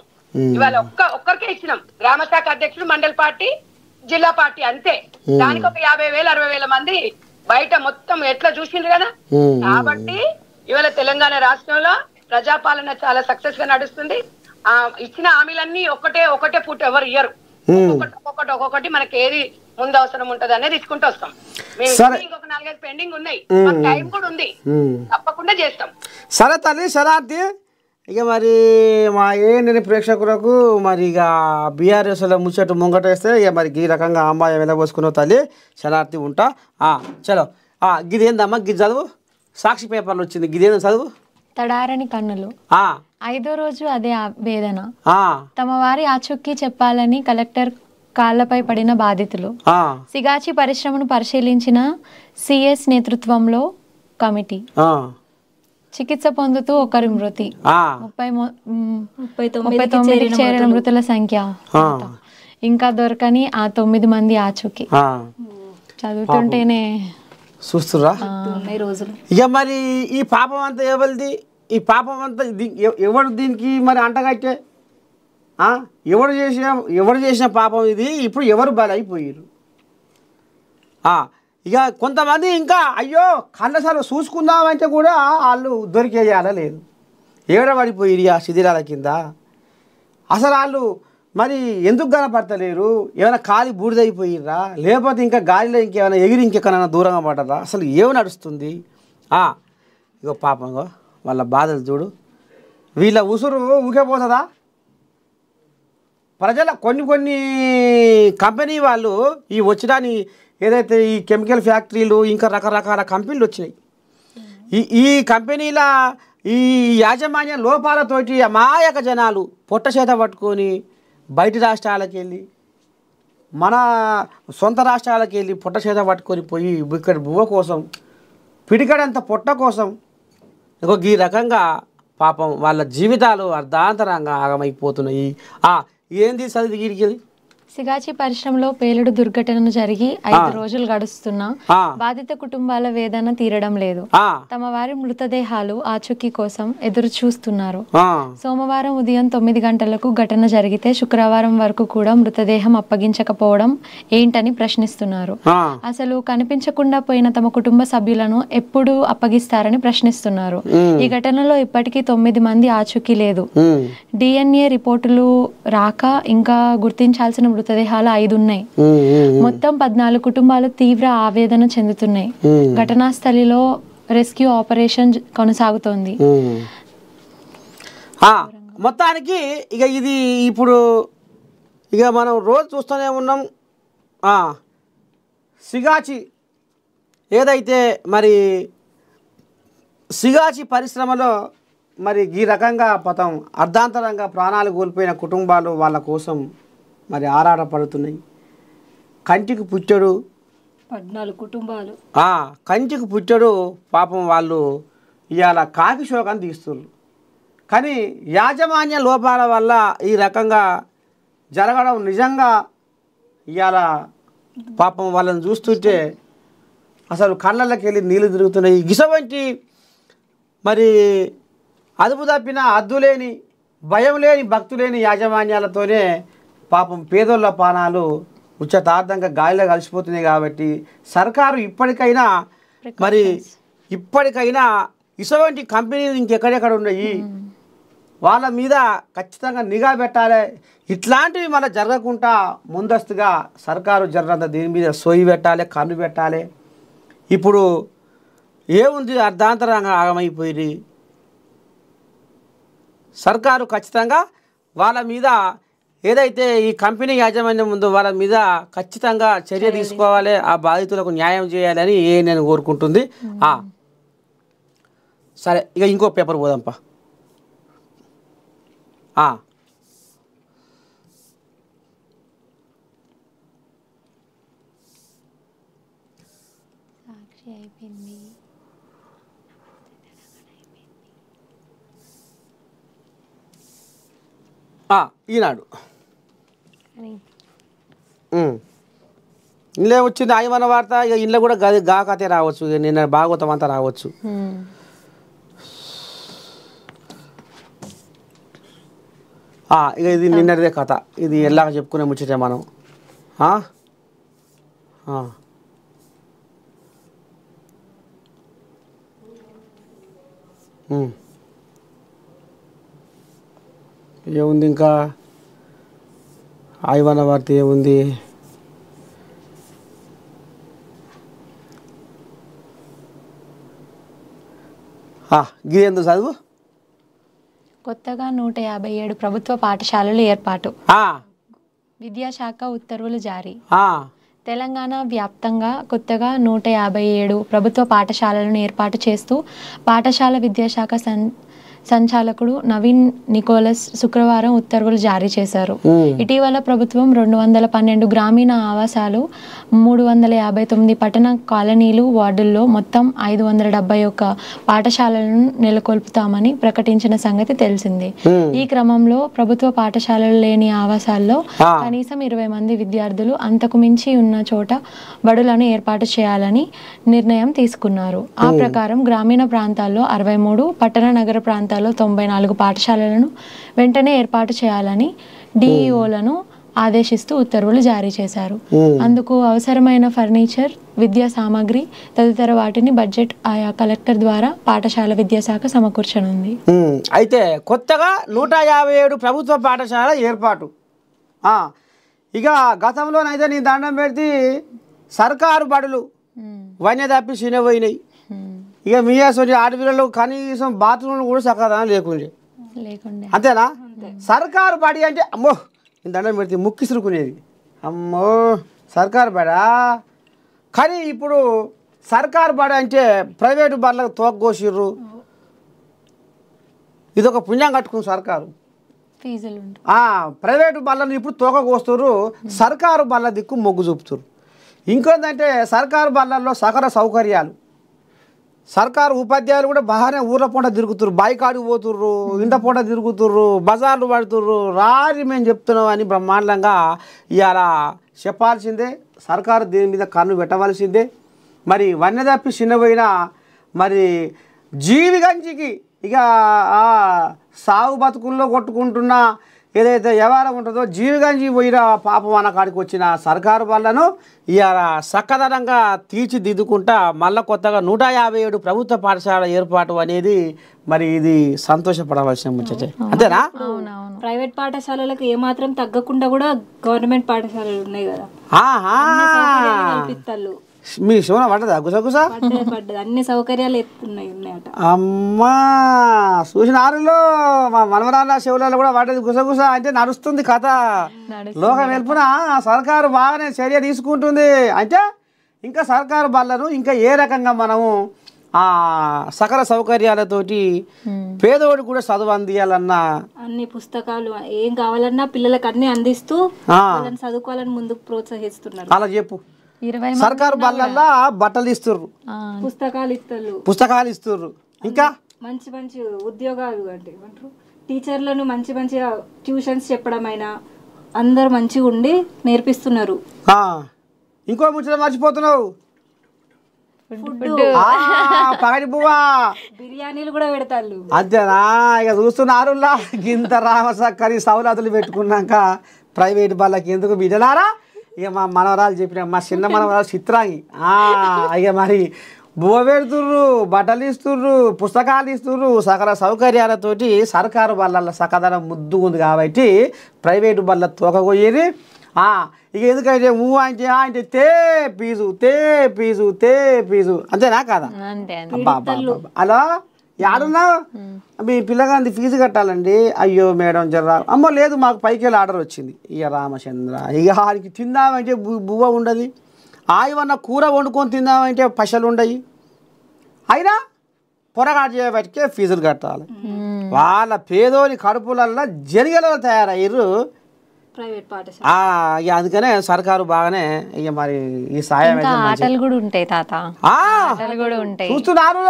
ఇవాళ ఒక్కరికే ఇచ్చినాం. గ్రామ శాఖ అధ్యక్షుడు, మండల పార్టీ, జిల్లా పార్టీ అంతే. దానికి ఒక 50,000 60,000 మంది బయట మొత్తం ఎట్లా చూసిండ్రు కదా. కాబట్టి ఇవాళ తెలంగాణ రాష్ట్రంలో ప్రజాపాలన చాలా సక్సెస్ గా నడుస్తుంది. ఇచ్చిన హామీలన్నీ ఒకటే పూట ఎవరు ఇయ్యరు. ఒక్కొక్కటి మనకి ఏది ముందు అవసరం ఉంటది అనేది తీసుకుంటూ వస్తాం. ఇంకొక 4-5 పెండింగ్ ఉన్నాయి, టైం కూడా ఉంది, తప్పకుండా చేస్తాం. సరే తల్లి శరార్థి. ఇక మరి మా ఏంటి ప్రేక్షకులకు మరి ఇక బీఆర్ఎస్లో ముచ్చట్టు ముంగట వేస్తే ఇక మరి ఈ రకంగా అమ్మాయి వెళ్ళబోసుకున్నావు తల్లి. శరార్థి ఉంటా. చలో గిదేందమ్మా, గిది చదువు. సాక్షి పేపర్లు వచ్చింది, గిదేందో చదువు. తడారని కన్నులు. 5వ రోజు అదే వేదన. తమ వారి ఆచూకీ చెప్పాలని కలెక్టర్ కాళ్లపై పడిన బాధితులు. సిగాచి పరిశ్రమను పరిశీలించిన సిఎస్ నేతృత్వంలో కమిటీ. చికిత్స పొందుతూ ఒకరి మృతి. 39కి చేరిన మృతుల సంఖ్య. ఇంకా దొరకని ఆ 9 మంది ఆచూకీ. చదువుతుంటేనే చూస్తురా రోజులు. ఇక మరి ఈ పాపం అంతా ఎవరిది? ఈ పాపం అంతా ఎవరు దీనికి మరి అంటగట్టే? ఎవరు చేసిన పాపం ఇది? ఇప్పుడు ఎవరు బలైపోయారు? ఇక కొంతమంది ఇంకా అయ్యో కళ్ళసార్లు చూసుకుందామంటే కూడా వాళ్ళు దొరికేయాలా లేదు. ఏడబడిపోయి ఆ శిథిలాల కింద. అసలు వాళ్ళు మరి ఎందుకు కనపడతలేరు? ఏమైనా కాలి బూడిదైపోయిర్రా? లేకపోతే ఇంకా గాలిలో ఇంకేమైనా ఎగిరి ఇంకెక్కడైనా దూరంగా పడ్డరా? అసలు ఏమి నడుస్తుంది? ఇగో పాపంగో వాళ్ళ బాధలు చూడు. వీళ్ళ ఉసురు ఊకేపోతుందా? ప్రజల కొన్ని కంపెనీ వాళ్ళు ఈ వచ్చినాని ఏదైతే ఈ కెమికల్ ఫ్యాక్టరీలు ఇంకా రకరకాల కంపెనీలు వచ్చినాయి. ఈ కంపెనీల ఈ యాజమాన్య లోపాలతోటి అమాయక జనాలు పొట్ట చేత పట్టుకొని బయట రాష్ట్రాలకు వెళ్ళి మన సొంత రాష్ట్రాలకు వెళ్ళి పొట్ట చేత పట్టుకొని పోయి ఇక్కడ బువ్వ కోసం పిడికడంత పొట్ట కోసం ఇంకో ఈ రకంగా పాపం వాళ్ళ జీవితాలు అర్ధాంతరంగా ఆగమైపోతున్నాయి. ఏంది చదివి గీడికి? సిగాచి పరిశ్రమలో పేలుడు దుర్ఘటన జరిగి 5 రోజులు గడుస్తున్నా బాధిత కుటుంబాల వేదన తీరడం లేదు. తమ వారి మృతదేహాలు ఆచూకీ కోసం ఎదురు చూస్తున్నారు. సోమవారం ఉదయం 9 గంటలకు ఘటన జరిగితే శుక్రవారం వరకు కూడా మృతదేహం అప్పగించకపోవడం ఏంటని ప్రశ్నిస్తున్నారు. అసలు కనిపించకుండా పోయిన తమ కుటుంబ సభ్యులను ఎప్పుడు అప్పగిస్తారని ప్రశ్నిస్తున్నారు. ఈ ఘటనలో ఇప్పటికీ 9 మంది ఆచూకీ లేదు. DNA రిపోర్టులు రాక ఇంకా గుర్తించాల్సిన మృతదేహాలు 5 ఉన్నాయి. మొత్తం 14 కుటుంబాలు తీవ్ర ఆవేదన చెందుతున్నాయి. ఘటనా స్థలిలో రెస్క్యూ ఆపరేషన్ కొనసాగుతోంది. మొత్తానికి ఇక ఇది ఇప్పుడు ఇక మనం రోజు చూస్తూనే ఉన్నాం. సిగాచి ఏదైతే మరి సిగాచి పరిశ్రమలో మరి ఈ రకంగా పతం అర్ధాంతరంగా ప్రాణాలు కోల్పోయిన కుటుంబాలు వాళ్ళ కోసం మరి ఆరాటపడుతున్నాయి. కంటికి పుట్టడు 14 కుటుంబాలు. కంటికి పుట్టడు పాపం వాళ్ళు ఇవాళ కాకి శోకం తీస్తున్నారు. కానీ యాజమాన్య లోపాల వల్ల ఈ రకంగా జరగడం నిజంగా ఇవాళ పాపం వాళ్ళని చూస్తుంటే అసలు కళ్ళకి వెళ్ళి నీళ్ళు తిరుగుతున్నాయి. గిసవంటి మరి అదుపు తప్పిన అద్దులేని భయం లేని భక్తులేని యాజమాన్యాలతోనే పాపం పేదోళ్ళ పానాలు ఉచితార్థంగా గాలిలో కలిసిపోతున్నాయి. కాబట్టి సర్కారు ఇప్పటికైనా ఇటువంటి కంపెనీలు ఇంకెక్కడెక్కడ ఉన్నాయి వాళ్ళ మీద ఖచ్చితంగా నిఘా పెట్టాలి. ఇట్లాంటివి మన జరగకుండా ముందస్తుగా సర్కారు జరగంత దీని మీద సోయి పెట్టాలి, కన్ను పెట్టాలి. ఇప్పుడు ఏముంది అర్ధాంతరంగా ఆగమైపోయింది. సర్కారు ఖచ్చితంగా వాళ్ళ మీద ఏదైతే ఈ కంపెనీ యాజమాన్యం ఉందో వాళ్ళ మీద ఖచ్చితంగా చర్య తీసుకోవాలి. ఆ బాధితులకు న్యాయం చేయాలని నేను కోరుకుంటుంది. సరే ఇక ఇంకో పేపర్ పోదాంపా. ఈనాడు ఇంట్లో వచ్చింది ఆయమన్న వార్త. ఇక ఇంట్లో కూడా గా కథే రావచ్చు. ఇక నిన్న భాగవతం అంతా రావచ్చు. ఇక ఇది నిన్నటిదే కథ. ఇది ఎలాగ చెప్పుకునే ముచ్చటే మనం. ఏముంది ఇంకా ఆయమన్న వార్త ఏముంది? గిదేందు చదువు. కొత్తగా 157 ప్రభుత్వ పాఠశాలలు ఏర్పాటు. విద్యాశాఖ ఉత్తర్వులు జారీ. తెలంగాణ వ్యాప్తంగా కొత్తగా 157 ప్రభుత్వ పాఠశాలలను ఏర్పాటు చేస్తూ పాఠశాల విద్యాశాఖ సంచాలకుడు నవీన్ నికోలస్ శుక్రవారం ఉత్తర్వులు జారీ చేశారు. ఇటీవల ప్రభుత్వం 212 గ్రామీణ ఆవాసాలు, 359 పట్టణ కాలనీలు, వార్డుల్లో మొత్తం 571 పాఠశాలలను నెలకొల్పుతామని ప్రకటించిన సంగతి తెలిసిందే. ఈ క్రమంలో ప్రభుత్వ పాఠశాలలు లేని ఆవాసాల్లో కనీసం 20 మంది విద్యార్థులు, అంతకు మించి ఉన్న చోట బడులను ఏర్పాటు చేయాలని నిర్ణయం తీసుకున్నారు. ఆ ప్రకారం గ్రామీణ ప్రాంతాల్లో 63, పట్టణ నగర ప్రాంతాల్లో 94 పాఠశాలలను వెంటనే ఏర్పాటు చేయాలని డిఈఓలను ఆదేశిస్తూ ఉత్తర్వులు జారీ చేశారు. అందుకు అవసరమైన ఫర్నిచర్, విద్యా సామాగ్రి తదితర వాటిని బడ్జెట్ ఆయా కలెక్టర్ ద్వారా పాఠశాల విద్యాశాఖ సమకూర్చనుంది. అయితే కొత్తగా 157 ప్రభుత్వ పాఠశాల ఏర్పాటు. ఇక గతంలోనైతే నీ దండం పెడితే సర్కారు బడులు వన్య తప్పి చిన్నపోయినాయి. ఇక మీ ఆడపిల్లలు కనీసం బాత్రూమ్లు కూడా చక్కగా లేకుండే. అంతేనా? సర్కారు బడి అంటే అమ్మో నీ దండం పెడితే ముక్కిసురుకునేది. అమ్మో సర్కారు బడా. కానీ ఇప్పుడు సర్కారు బడి అంటే ప్రైవేటు బళ్ళకు తోకగోసిర్రు. ఇదొక పుణ్యం కట్టుకుని సర్కారు. ప్రైవేటు బళ్ళను ఇప్పుడు తోక కోస్తుర్రు, సర్కారు బళ్ళ దిక్కు మొగ్గు చూపుతుర్రు. ఇంకేంటంటే సర్కారు బళ్ళల్లో సకల సౌకర్యాలు, సర్కారు ఉపాధ్యాయులు కూడా బాగానే ఊర్ల పూట తిరుగుతుర్రు, బాయికాడికి పోతుర్రు, ఇంట పూట తిరుగుతుర్రు, బజార్లు పడుతుర్రు. రారి మేము చెప్తున్నాం అని బ్రహ్మాండంగా ఇవాళ చెప్పాల్సిందే. సర్కారు దీని మీద కన్ను పెట్టవలసిందే. మరి వన్య తప్పి చిన్నపోయినా మరి జీవిగంజికి ఇక సాగు బతుకుల్లో కొట్టుకుంటున్న ఏదైతే వ్యవహారం ఉంటుందో జీవిగంజి పోయిన పాపం అన్న కాడికి వచ్చిన సర్కారు వాళ్ళను ఇవాళ చక్కదనంగా తీర్చిదిద్దుకుంటా మళ్ళీ కొత్తగా 157 ప్రభుత్వ పాఠశాల ఏర్పాటు అనేది మరి ఇది సంతోషపడవలసిన ముచ్చటే. అంతేనా? ప్రైవేట్ పాఠశాలలకు ఏమాత్రం తగ్గకుండా కూడా గవర్నమెంట్ పాఠశాలలు ఉన్నాయి కదా. మీ శివన పడ్డదా గుసగుస? అన్ని సౌకర్యాలు ఉన్నాయట. అమ్మా చూసిన ఆరులో మా మనవరాల శివులలో కూడా పడ్డది గుసగుస. అంటే నడుస్తుంది కథ. లోకం వెలుపున సర్కారు బాగానే చర్య తీసుకుంటుంది. అంటే ఇంకా సర్కారు బళ్ళను ఇంకా ఏ రకంగా మనము సకల సౌకర్యాలతోటి పేదోడు కూడా చదువు అందియాలన్న అన్ని పుస్తకాలు ఏం కావాలన్నా పిల్లలకు అన్ని అందిస్తూ చదువుకోవాలని ముందుకు ప్రోత్సహిస్తున్నారు. అలా చెప్పు. సర్కారు బళ్ళల్లో బట్టలు ఇస్తుర్రు, పుస్తకాలు ఇస్తుర్రు, ఇంకా మంచి మంచి ఉద్యోగాలు అంటే టీచర్లను మంచి మంచిగా ట్యూషన్స్ చెప్పడమైనా అందరు మంచిగా ఉండి నేర్పిస్తున్నారు. ఇంకో ముచ్చట మర్చిపోతున్నావు, పగటి పువ్వా బిర్యానీలు కూడా పెడతారు. అంతేనా? ఇక చూస్తున్నారు గింత రామసక్కని సౌలతులు పెట్టుకున్నాక ప్రైవేట్ బళ్ళకి ఎందుకు బిడ్డలారా? ఇక మా మనవరాలు చెప్పిన మా చిన్న మనవరాలు చిత్రాంగి ఇక మరి బువ్వ పెడుతుర్రు, బట్టలు ఇస్తుర్రు, పుస్తకాలు ఇస్తుర్రు, సకల సౌకర్యాలతోటి సర్కారు బళ్ళ సకదనం ముద్దు ఉంది కాబట్టి ప్రైవేటు బళ్ళ తోకగొయ్యేది. ఇక ఎందుకంటే అంటే అంటే తే ఫీజు అంతేనా కాదా? అలా యాడున్నావు? మీ పిల్లగాంది ఫీజు కట్టాలండి. అయ్యో మేడం జర్రా. అమ్మో లేదు మాకు పైకి వెళ్ళి ఆర్డర్ వచ్చింది. ఇక రామచంద్ర ఇక ఆడికి తిందామంటే బువ్వ ఉండదు, ఆయవన్న కూర వండుకొని తిందామంటే పైసలు ఉండయి. అయినా పొరగాటు చేయబట్టికే ఫీజులు కట్టాలి. వాళ్ళ పేదోని కడుపులల్లో జనిగలలో తయారయ్యారు ప్రైవేట్ పాఠశాల. అందుకనే సర్కారు బాగానే ఇక మరి ఈ సాయం ఆటలు కూడా ఉంటాయి తాత, ఆటలు కూడా ఉంటాయి. చూస్తున్నారు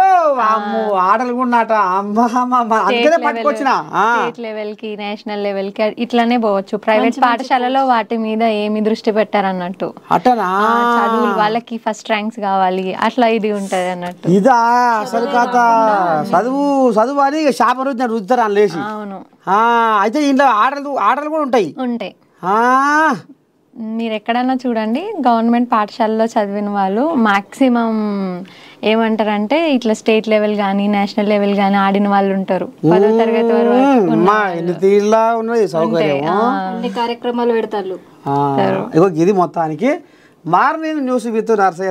ఆటలు కూడా అందుకనే పట్టుకొచ్చిన స్టేట్ లెవెల్ కి, నేషనల్ లెవెల్ కి ఇట్లానే పోవచ్చు. ప్రైవేట్ పాఠశాలలో వాటి మీద ఏమి దృష్టి పెట్టారు అన్నట్టు. అట్టనా? చదువులు వాళ్ళకి ఫస్ట్ ర్యాంక్స్ కావాలి అట్లా ఇది ఉంటది అన్నట్టు. ఇదా అసలు కథ? చదువు అని శాప రుద్దుతారు అని లేచి. అవును. అయితే ఇంట్లో ఆటలు కూడా ఉంటాయి. మీరు ఎక్కడన్నా చూడండి గవర్నమెంట్ పాఠశాలలో చదివిన వాళ్ళు మాక్సిమం ఏమంటారంటే ఇట్లా స్టేట్ లెవెల్ కానీ నేషనల్ లెవెల్ కానీ ఆడిన వాళ్ళు ఉంటారు. 10వ తరగతి వరకు అన్ని కార్యక్రమాలు పెడతారు. ఇది మొత్తానికి మార్నింగ్ న్యూస్ విత్ నర్సయ్య.